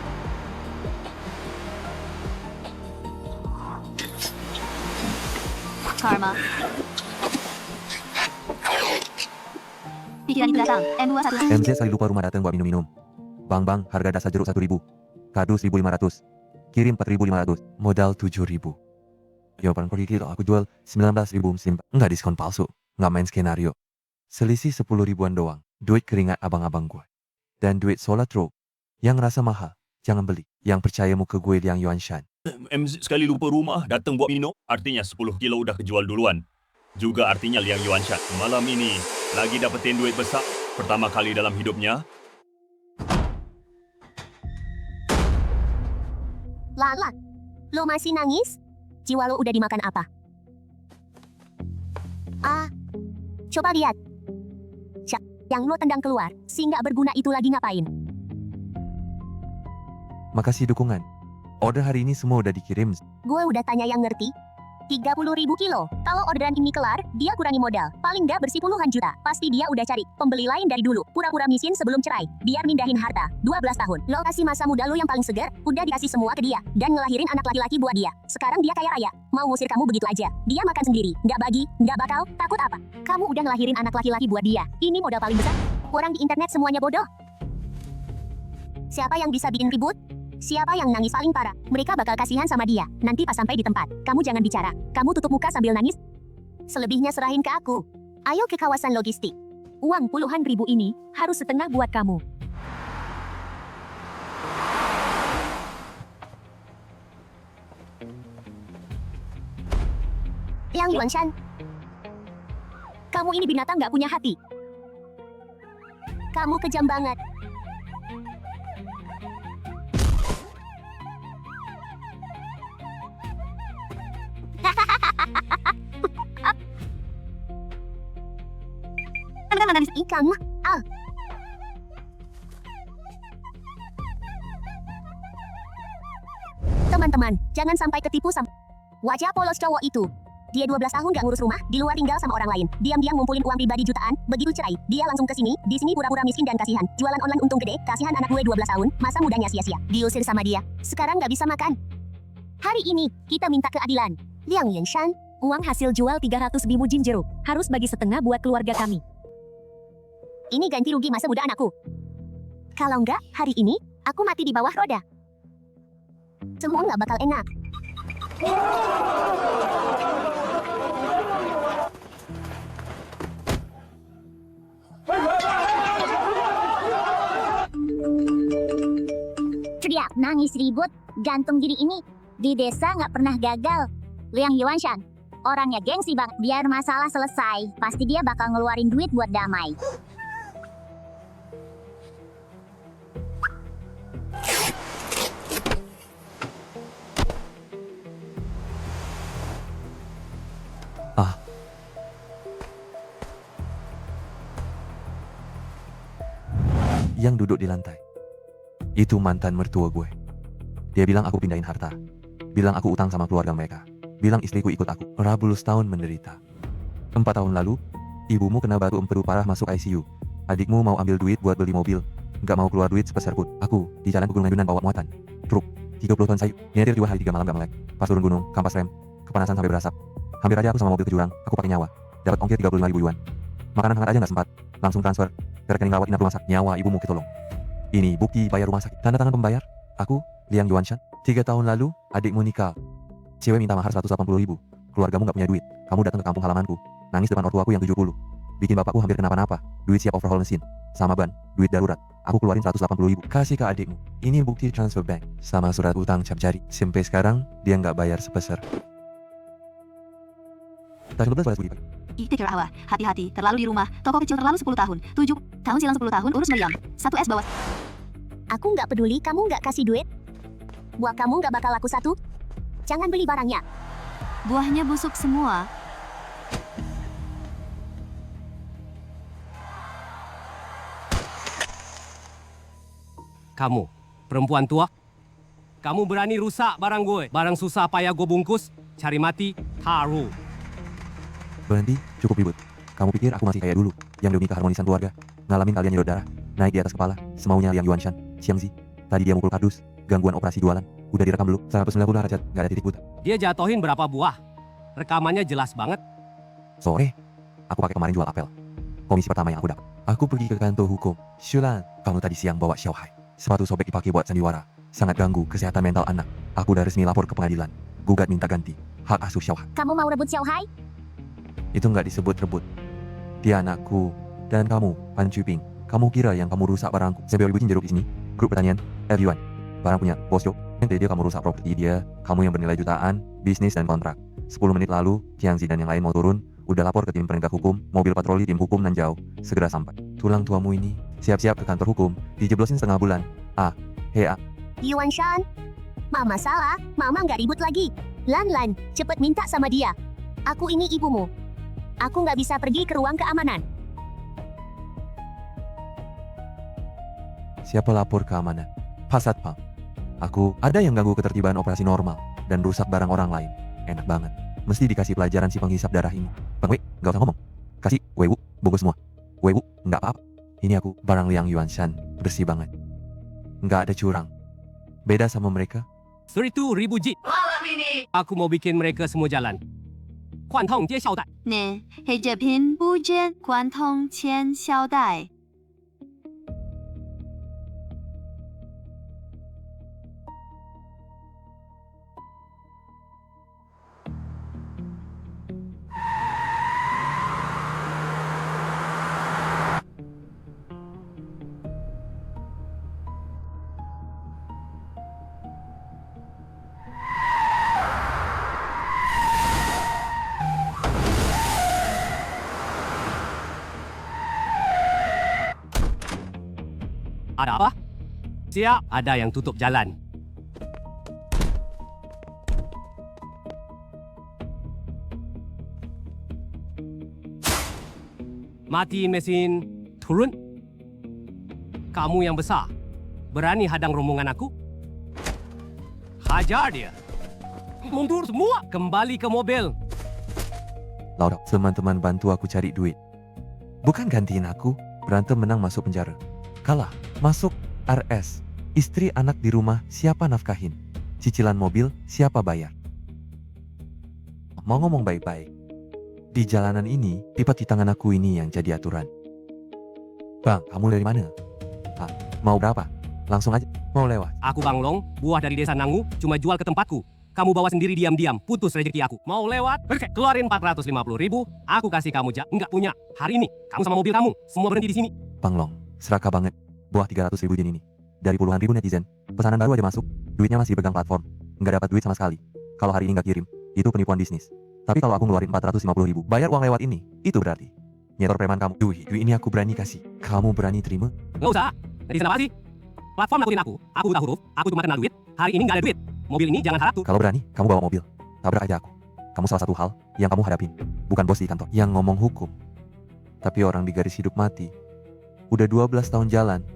Karma. Pikiran itu datang. M21. MZ sekali lupa rumah datang buat minum-minum. Bang, harga dasar jeruk 1.000. Kado 1.500. Kirim 4.500. Modal 7.000. Jawaban pergi aku jual 19.000. Enggak diskon palsu. Nggak main skenario. Selisih 10 ribuan doang. Duit keringat abang-abang gue. Dan duit solar truk. Yang rasa mahal, jangan beli. Yang percaya muka gue Liang Yuan Shan. MZ sekali lupa rumah, datang buat minum, artinya 10 kilo udah kejual duluan. Juga artinya Liang Yuan Shan malam ini lagi dapetin duit besar pertama kali dalam hidupnya. Lala, lo masih nangis? Jiwa lo udah dimakan apa? Coba lihat. Yang lo tendang keluar, si nggak berguna itu lagi ngapain? Makasih dukungan. Order hari ini semua udah dikirim. Gue udah tanya yang ngerti. 30.000 kilo. Kalau orderan ini kelar, dia kurangi modal. Paling nggak bersih puluhan juta. Pasti dia udah cari pembeli lain dari dulu. Pura-pura miskin sebelum cerai. Biar mindahin harta. 12 tahun. Lo kasih masa muda lo yang paling segar, udah dikasih semua ke dia. Dan ngelahirin anak laki-laki buat dia. Sekarang dia kaya raya. Mau ngusir kamu begitu aja. Dia makan sendiri. Nggak bagi, nggak bakal. Takut apa? Kamu udah ngelahirin anak laki-laki buat dia. Ini modal paling besar. Orang di internet semuanya bodoh. Siapa yang bisa bikin ribut? Siapa yang nangis paling parah? Mereka bakal kasihan sama dia. Nanti pas sampai di tempat, kamu jangan bicara. Kamu tutup muka sambil nangis. Selebihnya serahin ke aku. Ayo ke kawasan logistik. Uang puluhan ribu ini harus setengah buat kamu. Liang Yuan Shan, kamu ini binatang gak punya hati. Kamu kejam banget. Ikan, Teman-teman, jangan sampai ketipu sama wajah polos cowok itu. Dia 12 tahun gak ngurus rumah, di luar tinggal sama orang lain. Diam-diam ngumpulin uang pribadi jutaan, begitu cerai, dia langsung ke sini, di sini pura-pura miskin dan kasihan. Jualan online untung gede, kasihan anak gue 12 tahun, masa mudanya sia-sia. Diusir sama dia, sekarang gak bisa makan. Hari ini, kita minta keadilan. Liang Yuanshan, uang hasil jual 300 bimu jin jeruk, harus bagi setengah buat keluarga kami. Ini ganti rugi masa muda anakku. Kalau enggak, hari ini, aku mati di bawah roda. Semua nggak bakal enak. Teriak, nangis, ribut, gantung diri ini. Di desa nggak pernah gagal. Liang Yuanshan, orangnya gengsi banget. Biar masalah selesai, pasti dia bakal ngeluarin duit buat damai. Yang duduk di lantai itu mantan mertua gue. Dia bilang aku pindahin harta, bilang aku utang sama keluarga mereka, bilang istriku ikut aku. Rabu setahun menderita. 4 tahun lalu, ibumu kena batu empedu parah masuk ICU. Adikmu mau ambil duit buat beli mobil, nggak mau keluar duit sepeser pun. Aku di jalan ke Gunung Medunan bawa muatan truk 30 ton sayur. Nyetir 2 hari 3 malam gak melek. Pas turun gunung, kampas rem, kepanasan sampai berasap. Hampir aja aku sama mobil ke jurang. Aku pakai nyawa, dapat ongkir 35.000 yuan. Makanan hangat aja nggak sempat, langsung transfer ke rekening rawat inap rumah sakit. Nyawa ibumu ketolong. Ini bukti bayar rumah sakit. Tanda tangan pembayar. Aku, Liang Yuanshan. 3 tahun lalu, adikmu nikah. Cewek minta mahar 180.000. Keluargamu gak punya duit. Kamu datang ke kampung halamanku, nangis depan ortuaku yang 70. Bikin bapakku hampir kenapa-napa. Duit siap overhaul mesin, sama ban, duit darurat. Aku keluarin 180.000. Kasih ke adikmu. Ini bukti transfer bank, sama surat utang cap jari. Sampai sekarang, dia gak bayar sepeser. Tahun 12 balas budi pagi. Take care Awa, hati-hati, terlalu di rumah, toko kecil terlalu 10 tahun, 7 tahun silang 10 tahun urus meriam, 1 es bawah. Aku nggak peduli kamu nggak kasih duit. Buah kamu nggak bakal laku 1. Jangan beli barangnya. Buahnya busuk semua. Kamu, perempuan tua, kamu berani rusak barang gue. Barang susah payah gue bungkus, cari mati, taruh. Berhenti, cukup ribut. Kamu pikir aku masih kayak dulu, yang demi keharmonisan keluarga, ngalamin kalian nyedot darah, naik di atas kepala, semaunya Liang Yuanshan, Xiangzi. Tadi dia mukul kardus, gangguan operasi jualan, udah direkam belum? 190 derajat, gak ada titik buta. Dia jatohin berapa buah? Rekamannya jelas banget. Sore, aku pakai kemarin jual apel. Komisi pertama yang aku dapat. Aku pergi ke kantor hukum. Shulan, kamu tadi siang bawa Xiaohai. Sepatu sobek dipakai buat sandiwara. Sangat ganggu kesehatan mental anak. Aku udah resmi lapor ke pengadilan. Gugat minta ganti hak asuh Xiaohai. Kamu mau rebut Xiaohai? Itu nggak disebut rebut. Dia anakku. Dan kamu, Pan Cuping. Kamu kira yang kamu rusak barangku? Sampai ribu jeruk di sini. Grup pertanian, Yuan. Barang punya bos Jo. Nanti dia kamu rusak properti dia. Kamu yang bernilai jutaan, bisnis dan kontrak. 10 menit lalu, Qiangzi dan yang lain mau turun. Udah lapor ke tim penegak hukum, mobil patroli tim hukum Nanjau. Segera sampai. Tulang tuamu ini, siap-siap ke kantor hukum. Dijeblosin setengah bulan. Yuanshan. Mama salah, mama nggak ribut lagi. Lan, cepet minta sama dia. Aku ini ibumu. Aku nggak bisa pergi ke ruang keamanan. Siapa lapor keamanan? Pak Satpam. Aku, ada yang ganggu ketertiban operasi normal dan rusak barang orang lain. Enak banget. Mesti dikasih pelajaran si penghisap darah ini. Bang Wei, gak usah ngomong. Kasih, Weiwu, bungkus semua. Weiwu, nggak apa-apa. Ini aku, barang Liang Yuanshan, bersih banget. Nggak ada curang. Beda sama mereka. 1.000 jin. Malam ini aku mau bikin mereka semua jalan. Kuantong tie xiao dai. Ne, hejepin bujen kuantong qian xiao dai. Ada apa? Siap, ada yang tutup jalan. Matiin mesin, turun. Kamu yang besar, berani hadang rombongan aku? Hajar dia. Mundur semua, kembali ke mobil. Laura, teman-teman bantu aku cari duit. Bukan gantiin aku, berantem menang masuk penjara. Kalah, masuk RS. Istri anak di rumah, siapa nafkahin? Cicilan mobil, siapa bayar? Mau ngomong baik-baik. Di jalanan ini, lipat di tangan aku ini yang jadi aturan. Bang, kamu dari mana? Hah, mau berapa? Langsung aja, mau lewat. Aku Bang Long, buah dari desa Nangu, cuma jual ke tempatku. Kamu bawa sendiri diam-diam, putus rezeki aku. Mau lewat? Oke, keluarin 450.000, aku kasih kamu enggak punya. Hari ini, kamu sama mobil kamu, semua berhenti di sini. Bang Long, serakah banget. Buah 300.000 yen ini. Dari puluhan ribu netizen, pesanan baru aja masuk, duitnya masih pegang platform. Nggak dapat duit sama sekali. Kalau hari ini nggak kirim, itu penipuan bisnis. Tapi kalau aku ngeluarin 450.000, bayar uang lewat ini, itu berarti nyetor preman kamu. Duit ini aku berani kasih. Kamu berani terima? Nggak usah, netizen apa sih? Platform nakutin aku buta huruf, aku cuma kenal duit. Hari ini nggak ada duit. Mobil ini jangan harap tuh. Kalau berani, kamu bawa mobil. Tabrak aja aku. Kamu salah satu hal yang kamu hadapin. Bukan bos di kantor yang ngomong hukum. Tapi orang di garis hidup mati. Udah 12 tahun jalan.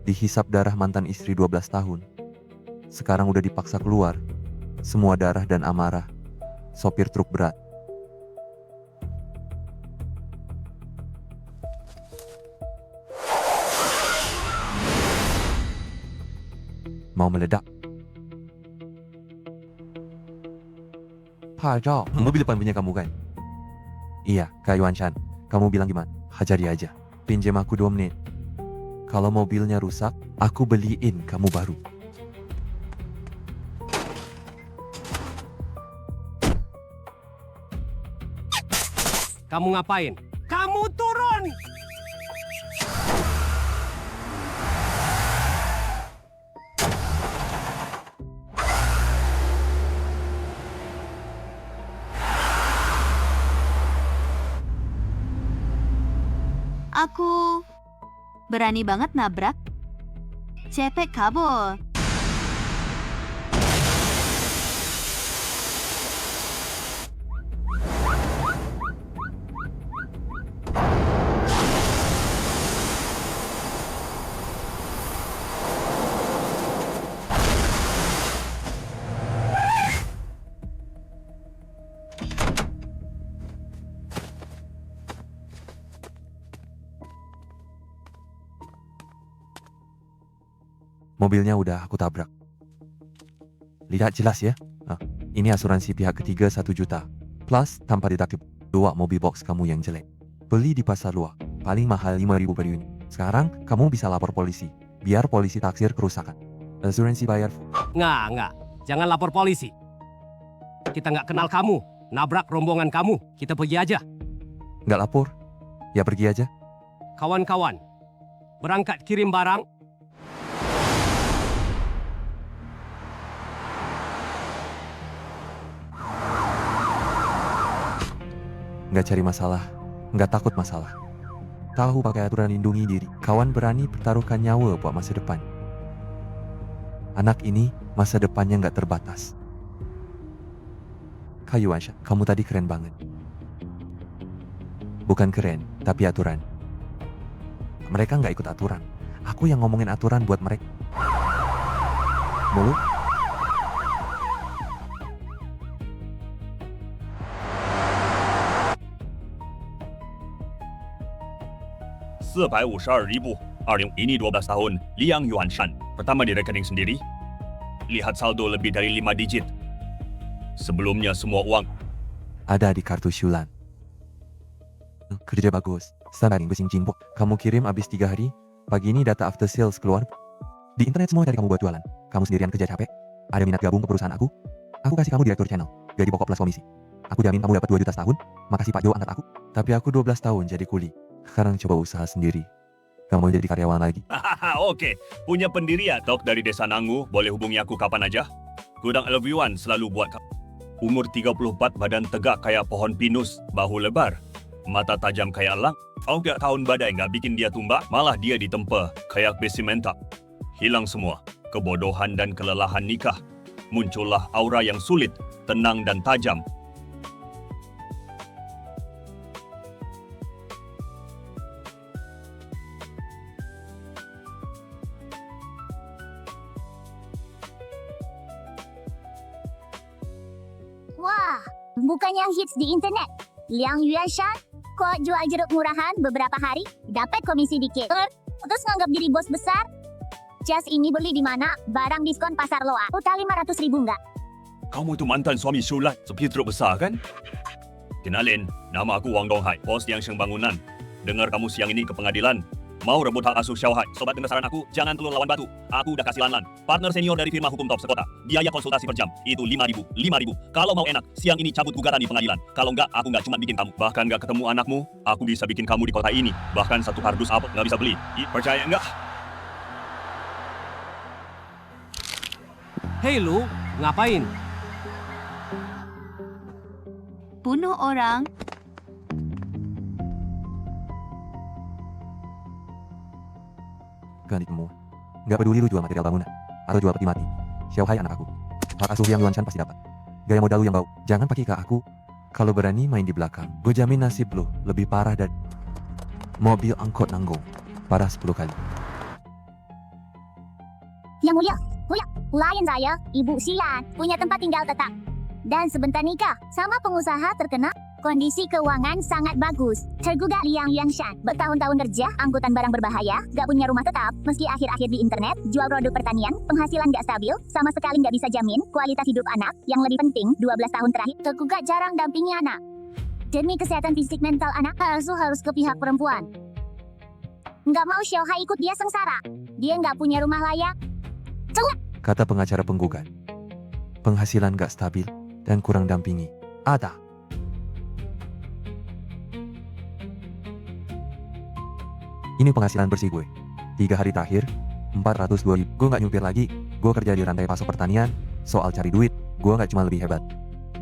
Dihisap darah mantan istri 12 tahun. Sekarang udah dipaksa keluar. Semua darah dan amarah. Sopir truk berat. Mau meledak. Pajau, mobil depan punya kamu kan? Iya, Kak Yuan Shan. Kamu bilang gimana? Hajar dia aja. Pinjam aku 2 menit. Kalau mobilnya rusak, aku beliin kamu baru. Kamu ngapain? Kamu turun! Aku berani banget nabrak. Cepet kabur. Mobilnya udah aku tabrak. Lihat jelas ya. Ini asuransi pihak ketiga 1 juta. Plus tanpa deductible. 2 mobil box kamu yang jelek. Beli di pasar luar. Paling mahal 5.000 per unit. Sekarang kamu bisa lapor polisi. Biar polisi taksir kerusakan. Asuransi bayar. Nggak. Jangan lapor polisi. Kita nggak kenal kamu. Nabrak rombongan kamu. Kita pergi aja. Nggak lapor? Ya pergi aja. Kawan-kawan, berangkat kirim barang. Nggak cari masalah. Nggak takut masalah. Tahu pakai aturan lindungi diri. Kawan berani pertaruhkan nyawa buat masa depan. Anak ini masa depannya nggak terbatas. Kak Yuan Shan, kamu tadi keren banget. Bukan keren, tapi aturan. Mereka nggak ikut aturan. Aku yang ngomongin aturan buat mereka. Mulu? 452.000. 2000 ini 12 tahun, Liang Yuanshan. Pertama di rekening sendiri. Lihat saldo lebih dari 5 digit. Sebelumnya semua uang. Ada di kartu Shulan. Kerja bagus. Standar Inggris Jingbo. Kamu kirim abis 3 hari. Pagi ini data after sales keluar. Di internet semua cari kamu buat jualan. Kamu sendirian kerja capek. Ada minat gabung ke perusahaan aku? Aku kasih kamu direktur channel. Gaji pokok plus komisi. Aku jamin kamu dapat 2 juta setahun. Makasih Pak Jo angkat aku. Tapi aku 12 tahun jadi kuli. Sekarang coba usaha sendiri. Gak mau jadi karyawan lagi. Hahaha, oke. Punya pendiri ya, Tok dari Desa Nangu. Boleh hubungi aku kapan aja. Gudang Elviwan selalu buat umur 34, badan tegak kayak pohon pinus, bahu lebar, mata tajam kayak elang. Gak tahun badai nggak bikin dia tumbak, malah dia ditempa kayak besi mentak. Hilang semua, kebodohan dan kelelahan nikah. Muncullah aura yang sulit, tenang dan tajam. Wah, bukan yang hits di internet. Liang Yuanshan, kok jual jeruk murahan beberapa hari, dapat komisi dikit. Terus nganggap diri bos besar? Jas ini beli di mana? Barang diskon pasar Loa. Udah 500 ribu nggak? Kamu itu mantan suami Shulan, sepi truk besar kan? Kenalin, nama aku Wang Donghai, bos Liangshan Bangunan. Dengar kamu siang ini ke pengadilan. Mau rebut hak asuh Xiaohai. Sobat dengar saran aku, jangan telur lawan batu. Aku udah kasih lan-lan. Partner senior dari firma hukum top sekota. Biaya konsultasi per jam, itu 5.000. 5.000. Kalau mau enak, siang ini cabut gugatan di pengadilan. Kalau enggak, aku nggak cuma bikin kamu. Bahkan nggak ketemu anakmu, aku bisa bikin kamu di kota ini. Bahkan satu kardus apel nggak bisa beli. Percaya nggak? Hei lu, ngapain? Bunuh orang. Ganti semua. Gak peduli lu jual material bangunan atau jual peti mati. Xiaohai anak aku. Hak asuh Liang Yuanshan pasti dapat. Gaya modal lu yang bau. Jangan pakai ke aku. Kalau berani main di belakang, gue jamin nasib lu lebih parah dari mobil angkot nanggung. Parah 10 kali. Yang mulia, klien saya, Ibu Xian, punya tempat tinggal tetap. Dan sebentar nikah, sama pengusaha terkenal. Kondisi keuangan sangat bagus. Tergugat Liang Yuanshan, bertahun-tahun kerja, angkutan barang berbahaya, gak punya rumah tetap, meski akhir-akhir di internet, jual produk pertanian, penghasilan gak stabil, sama sekali gak bisa jamin kualitas hidup anak, yang lebih penting, 12 tahun terakhir, tergugat jarang dampingi anak. Demi kesehatan fisik mental anak, asuh harus ke pihak perempuan. Nggak mau Xiaohai ikut dia sengsara. Dia nggak punya rumah layak. Kata pengacara penggugat. Penghasilan gak stabil dan kurang dampingi. Ada. Ini penghasilan bersih gue. 3 hari terakhir, 402 ribu. Gue gak nyupir lagi. Gue kerja di rantai pasok pertanian. Soal cari duit, gue gak cuma lebih hebat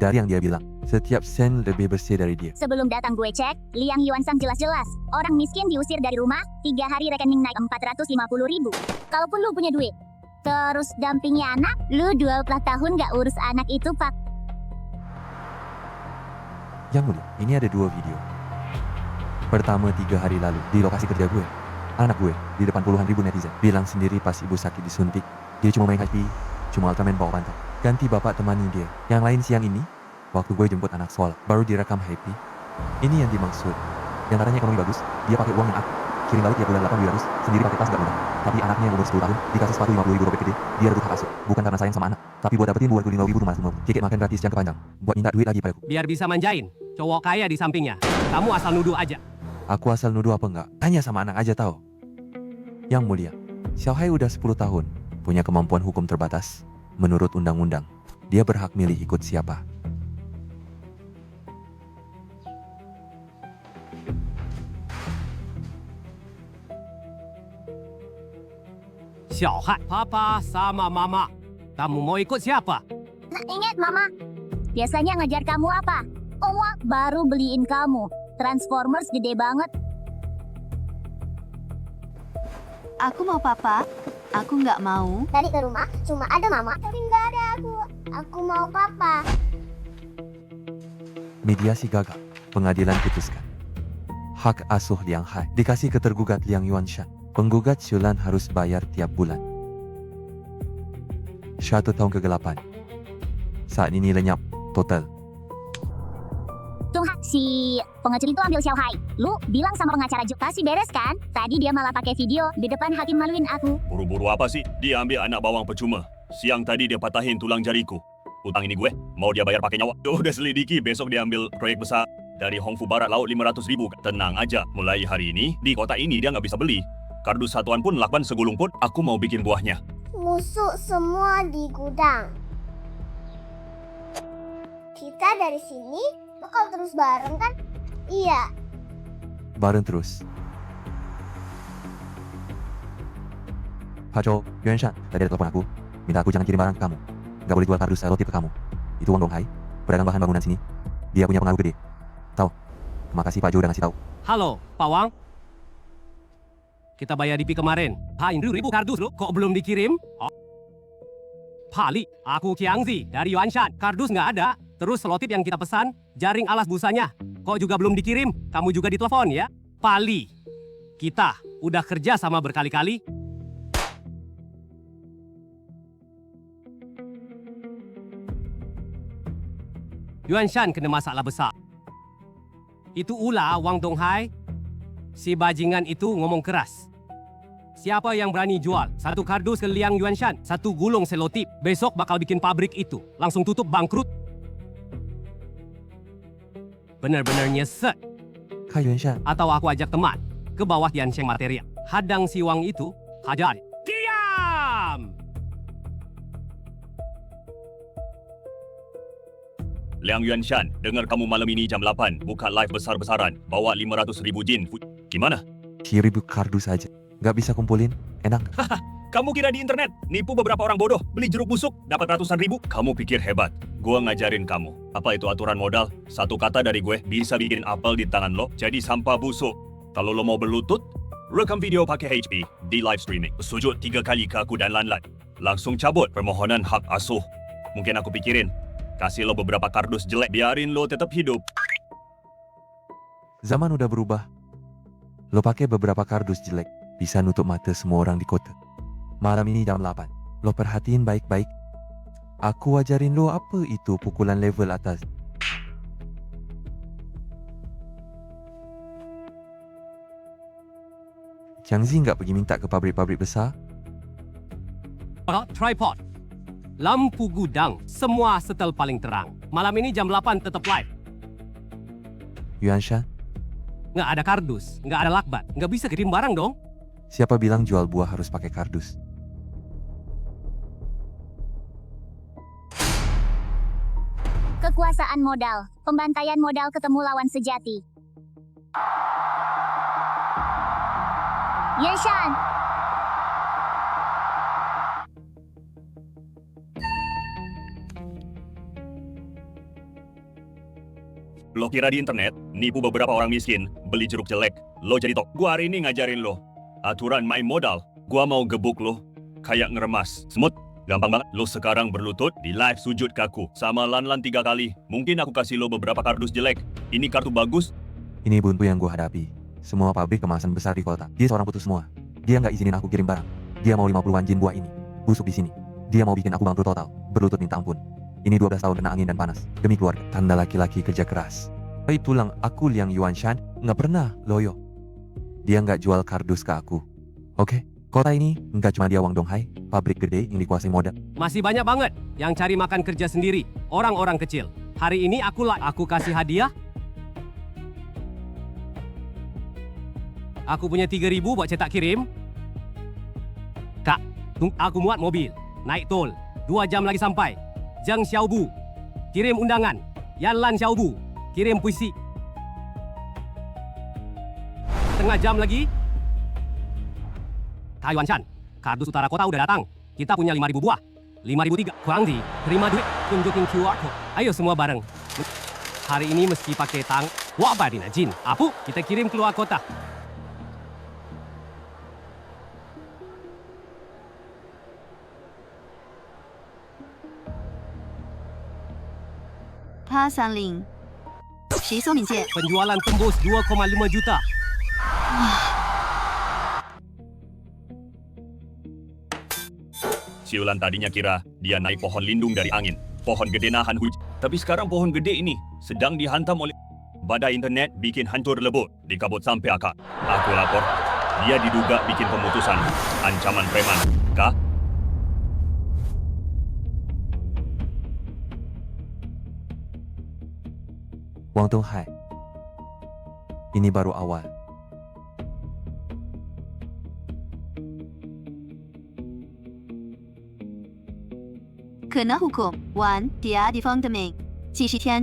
dari yang dia bilang. Setiap sen lebih bersih dari dia. Sebelum datang gue cek, Liang Yuanshan jelas-jelas. Orang miskin diusir dari rumah, 3 hari rekening naik 450 ribu. Kalaupun lu punya duit, terus dampingi anak, lu 20 tahun gak urus anak itu, Pak. Yang mulia, ini ada 2 video. Pertama 3 hari lalu, di lokasi kerja gue. Anak gue, di depan puluhan ribu netizen, bilang sendiri pas ibu sakit disuntik. Dia cuma main HP, cuma Ultraman bawa bantal. Ganti bapak temani dia. Yang lain siang ini, waktu gue jemput anak sekolah, baru direkam happy. Ini yang dimaksud. Yang katanya ekonomi bagus, dia pakai uang yang aku kirim balik tiap bulan 800, sendiri pakai tas gak mudah. Tapi anaknya yang umur 10 tahun, dikasih sepatu 50 ribu rupiah gede, dia rebut hak asuh. Bukan karena sayang sama anak, tapi buat dapetin buat kuling ribu rumah semua. Kikit makan gratis jangka panjang, buat minta duit lagi padaku. Biar bisa manjain. Cowok kaya di sampingnya. Kamu asal nuduh aja. Aku asal nuduh apa enggak? Tanya sama anak aja tahu. Yang mulia, Xiaohai udah 10 tahun, punya kemampuan hukum terbatas. Menurut undang-undang, dia berhak milih ikut siapa. Xiaohai, papa sama mama. Kamu mau ikut siapa? Nah, ingat, Mama. Biasanya ngajar kamu apa? Oma baru beliin kamu. Transformers gede banget. Aku mau papa. Aku nggak mau. Tadi ke rumah cuma ada mama, tapi nggak ada aku. Aku mau papa. Mediasi gagal, pengadilan putuskan. Hak asuh Liang Hai dikasih ke tergugat Liang Yuanshan. Penggugat Shulan harus bayar tiap bulan. 1 tahun kegelapan. Saat ini lenyap total. Tunggu, si pengecut itu ambil Xiaohai. Lu bilang sama pengacara Jo, pasti beres kan? Tadi dia malah pakai video di depan hakim maluin aku. Buru-buru apa sih? Dia ambil anak bawang percuma. Siang tadi dia patahin tulang jariku. Utang ini gue, mau dia bayar pakai nyawa. Udah selidiki, besok dia ambil proyek besar. Dari Hongfu Barat Laut 500 ribu. Tenang aja, mulai hari ini, di kota ini dia nggak bisa beli. Kardus satuan pun lakban segulung pun, aku mau bikin buahnya. Musuh semua di gudang. Kita dari sini bakal terus bareng kan? Iya. Bareng terus. Pak Zhou, Yuanshan, tadi ada telepon aku. Minta aku jangan kirim barang ke kamu. Gak boleh jual kardus selotip ke kamu. Itu Wang Donghai, pedagang bahan bangunan sini. Dia punya pengaruh gede. Tahu? Terima kasih Pak Zhou udah ngasih tahu. Halo, Pak Wang. Kita bayar DP kemarin. Hain ribu kardus lu, kok belum dikirim? Oh. Pak Li, aku Qiangzi dari Yuanshan. Kardus nggak ada. Terus selotip yang kita pesan, jaring alas busanya. Kok juga belum dikirim? Kamu juga ditelepon ya? Pak Li, kita udah kerja sama berkali-kali. Yuanshan kena masalah besar. Itu ulah Wang Donghai. Si bajingan itu ngomong keras. Siapa yang berani jual satu kardus ke Liang Yuanshan, satu gulung selotip, besok bakal bikin pabrik itu langsung tutup bangkrut. Benar-benar nyesek. Kak Yuanshan, Atau aku ajak teman ke bawah Tiansheng material. Hadang si Wang itu, hajar. Diam! Liang Yuanshan, dengar kamu malam ini jam 8 buka live besar-besaran, bawa 500,000 jin. Gimana? 1000 kardus saja. Nggak bisa kumpulin? Enak. Kamu kira di internet, nipu beberapa orang bodoh, beli jeruk busuk, dapat ratusan ribu? Kamu pikir hebat. Gua ngajarin kamu. Apa itu aturan modal? Satu kata dari gue bisa bikin apel di tangan lo jadi sampah busuk. Kalau lo mau berlutut, rekam video pakai HP di live streaming. Sujud 3 kali ke aku dan Lanlan. Langsung cabut permohonan hak asuh. Mungkin aku pikirin, kasih lo beberapa kardus jelek, biarin lo tetap hidup. Zaman udah berubah. Lo pakai beberapa kardus jelek, bisa nutup mata semua orang di kota. Malam ini jam 8. Lo perhatiin baik-baik. Aku ajarin lo apa itu pukulan level atas. Jiang Zi nggak pergi minta ke pabrik-pabrik besar? Tripod. Lampu gudang, semua setel paling terang. Malam ini jam 8 tetap live. Yuanshan, Nggak ada kardus, nggak ada lakbat, nggak bisa kirim barang dong. siapa bilang jual buah harus pakai kardus? Kekuasaan modal. Pembantaian modal ketemu lawan sejati. Yuanshan, Lo kira di internet, nipu beberapa orang miskin, beli jeruk jelek, lo jadi tok. Gua hari ini ngajarin lo. Aturan main modal, gua mau gebuk lo. Kayak ngeremas. Semut, gampang banget. Lo sekarang berlutut di live sujud ke aku. Sama Lanlan 3 kali. Mungkin aku kasih lo beberapa kardus jelek. Ini kartu bagus. Ini buntu yang gua hadapi. Semua pabrik kemasan besar di kota. Dia seorang putus semua. Dia nggak izinin aku kirim barang. Dia mau 50-an jin buah ini. Busuk di sini. Dia mau bikin aku bangkrut total. Berlutut minta ampun. Ini 12 tahun kena angin dan panas. Demi keluarga. Tanda laki-laki kerja keras. Tulang aku Liang Yuanshan nggak pernah loyo. Dia nggak jual kardus ke aku. Oke? Kota ini nggak cuma dia Wang Donghai. Pabrik gede yang dikuasai modal. Masih banyak banget yang cari makan kerja sendiri. Orang-orang kecil. Hari ini aku kasih hadiah. Aku punya 3.000 buat cetak kirim. Kak, aku muat mobil. Naik tol. 2 jam lagi sampai. Zhang Xiaobu. Kirim undangan. Yanlan Xiaobu. Kirim puisi. Setengah jam lagi. Kak Yuanshan, kardus utara kota udah datang. Kita punya 5.000 buah. 5.003. Huangdi, terima duit. Tunjukin QR code. Ayo semua bareng. Hari ini mesti pakai tang. Wah, badina jin. Apu, kita kirim keluar kota. Ha Sanling. Shiso Minjie. Penjualan tembus 2,5 juta. Siulan tadinya kira dia naik pohon lindung dari angin. Pohon gede nahan hujan. Tapi sekarang pohon gede ini sedang dihantam oleh badai internet bikin hancur lebur. Dikabut sampai akar. Aku lapor. Dia diduga bikin pemutusan. Ancaman preman. Kah? Wang Donghai. Ini baru awal. Kena hukum. Wan, dia di Feng Deming. 70天.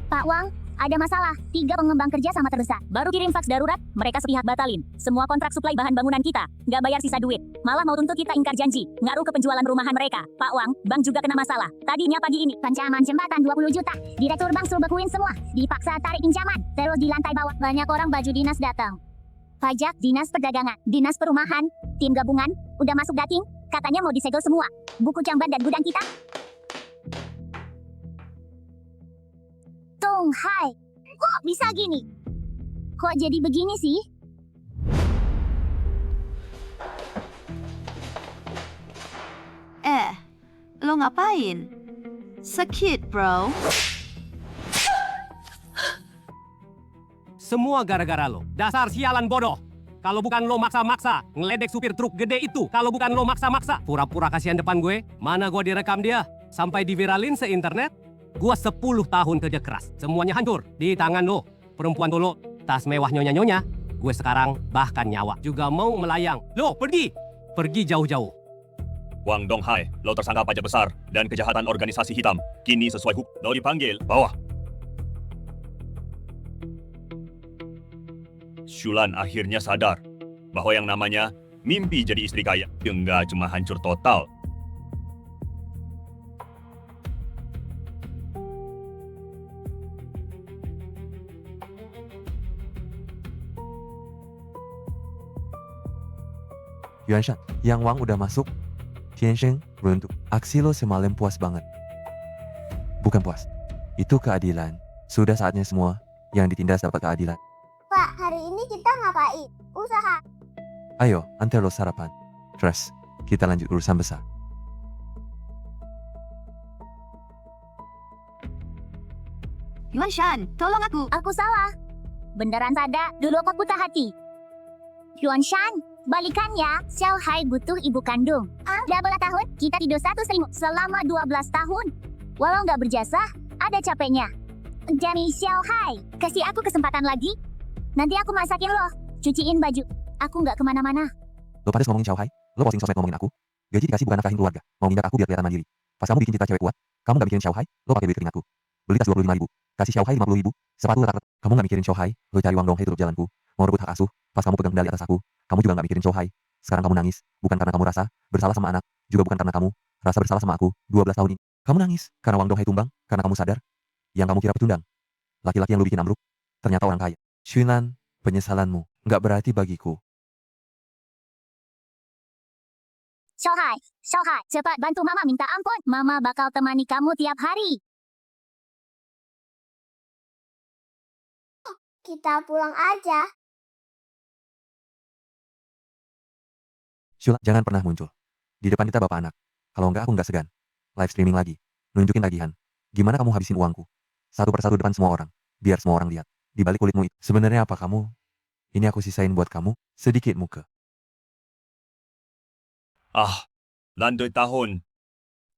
Pak Wang, ada masalah. 3 pengembang kerja sama terbesar. Baru kirim faks darurat, mereka sepihak batalin. Semua kontrak suplai bahan bangunan kita. Nggak bayar sisa duit. Malah mau tuntut kita ingkar janji. Ngaruh ke penjualan perumahan mereka. Pak Wang, bank juga kena masalah. Tadinya pagi ini, ancaman jembatan 20 juta. Direktur bank suruh bekuin semua. Dipaksa tarik pinjaman. Terus di lantai bawah, banyak orang baju dinas datang. Pajak, dinas perdagangan, dinas perumahan, tim gabungan, udah masuk dating. Katanya mau disegel semua. Buku jamban dan gudang kita. Donghai. Kok bisa gini? Kok jadi begini sih? Lo ngapain? Sakit, bro. Semua gara-gara lo. Dasar sialan bodoh. Kalau bukan lo maksa-maksa ngeledek supir truk gede itu. Kalau bukan lo maksa-maksa pura-pura kasihan depan gue. Mana gue direkam dia. Sampai diviralin se-internet. Gue 10 tahun kerja keras. Semuanya hancur. Di tangan lo. Perempuan dulu. Tas mewah nyonya-nyonya. Gue sekarang bahkan nyawa. Juga mau melayang. Lo pergi. Pergi jauh-jauh. Wang Donghai, lo tersangka pajak besar dan kejahatan organisasi hitam. Kini sesuai hukum, lo dipanggil. Bawah. Shulan akhirnya sadar bahwa yang namanya mimpi jadi istri kaya enggak cuma hancur total. Yuan Shan, yang Wang udah masuk. Tiansheng beruntung. Aksi lo semalam puas banget. Bukan puas. Itu keadilan. Sudah saatnya semua yang ditindas dapat keadilan. Pak, hari ini kita ngapain? Usaha. Ayo, antar lo sarapan. Terus, kita lanjut urusan besar. Yuan Shan, tolong aku. Aku salah. Beneran sadar, dulu aku buta hati. Yuan Shan, balikan ya. Xiao Hai butuh ibu kandung. Udah berapa tahun? Kita tidur satu selimut selama 12 tahun. Walau nggak berjasa, ada capeknya. Demi Xiao Hai, kasih aku kesempatan lagi. Nanti aku masakin lo, cuciin baju. Aku nggak kemana-mana. Lo pada ngomongin Xiao Hai, lo posting sosmed ngomongin aku. Gaji dikasih bukan nafkahin keluarga. Mau minta aku biar kelihatan mandiri. Pas kamu bikin citra cewek kuat, kamu nggak mikirin Xiao Hai, lo pakai duit keringatku. Beli tas 25.000, kasih Xiao Hai 50.000, sepatu retak-retak. Kamu nggak mikirin Xiao Hai, lo cari Wang Donghai tutup jalanku. Mau rebut hak asuh, pas kamu pegang kendali atas aku, kamu juga nggak mikirin Xiao Hai. Sekarang kamu nangis, bukan karena kamu rasa bersalah sama anak, juga bukan karena kamu rasa bersalah sama aku 12 tahun ini. Kamu nangis karena Wang Donghai tumbang, karena kamu sadar yang kamu kira pecundang. Laki-laki yang lu bikin ambruk, ternyata orang kaya. Xunan, penyesalanmu nggak berarti bagiku. Xiao Hai, cepat bantu Mama minta ampun. Mama bakal temani kamu tiap hari. Kita pulang aja. Shula, jangan pernah muncul. Di depan kita bapak anak. Kalau enggak aku nggak segan. Live streaming lagi. Nunjukin tagihan. Gimana kamu habisin uangku? Satu persatu depan semua orang. Biar semua orang lihat. Di balik kulitmu itu. Sebenarnya apa kamu? Ini aku sisain buat kamu. Sedikit muka. Landai tahun.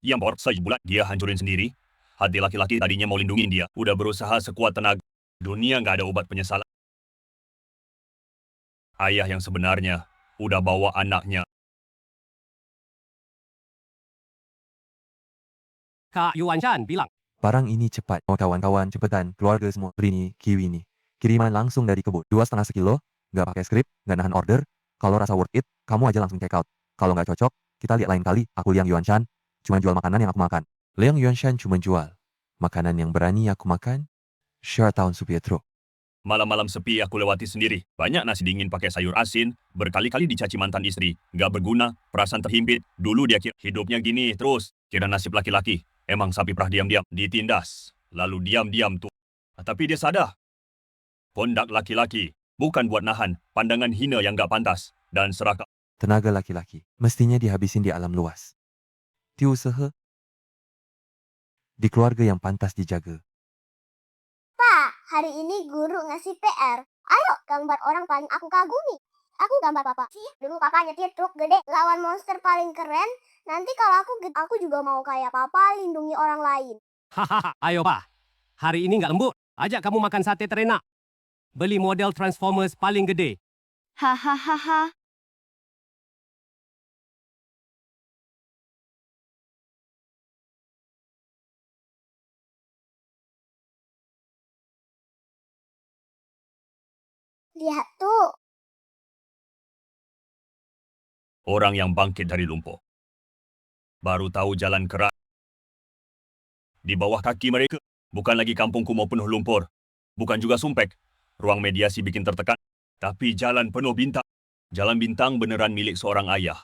Yang baru sebulan dia hancurin sendiri. Hati laki-laki tadinya mau lindungin dia. Udah berusaha sekuat tenaga. Dunia nggak ada obat penyesalan. Ayah yang sebenarnya udah bawa anaknya. Kak Yuan Shan bilang, Barang ini cepat. Oh kawan-kawan cepetan. Keluarga semua. Rini, kiwi nih. Kiriman langsung dari kebun. 2,5 sekilo. Nggak pakai skrip. Nggak nahan order. Kalau rasa worth it, kamu aja langsung check out. Kalau nggak cocok, kita lihat lain kali. Aku Liang Yuan Shan. Cuma jual makanan yang aku makan. Liang Yuan Shan cuma jual makanan yang berani aku makan. Share tahun Supietro. Malam-malam sepi aku lewati sendiri. Banyak nasi dingin pakai sayur asin. Berkali-kali dicaci mantan istri. Nggak berguna. Perasaan terhimpit. Dulu dia kira hidupnya gini terus. Kira nasib laki-laki. Emang sapi perah diam-diam. Ditindas. Lalu diam-diam tuh. Tapi dia sadar. Pundak laki-laki. Bukan buat nahan. Pandangan hina yang nggak pantas. Dan serakah. Tenaga laki-laki. Mestinya dihabisin di alam luas. Di usaha. Di keluarga yang pantas dijaga. Pak, hari ini guru ngasih PR. Ayo gambar orang paling aku kagumi. Aku gambar papa. Sih, dulu papa nyetir truk gede lawan monster paling keren. Nanti kalau aku gede, aku juga mau kayak papa lindungi orang lain. hahaha, ayo Pak. Hari ini nggak lembut. Ajak kamu makan sate terenak. Beli model Transformers paling gede. Hahaha. Lihat tuh. Orang yang bangkit dari lumpur. Baru tahu jalan kerak. Di bawah kaki mereka. Bukan lagi kampungku mau penuh lumpur. Bukan juga sumpek. Ruang mediasi bikin tertekan. Tapi jalan penuh bintang. Jalan bintang beneran milik seorang ayah.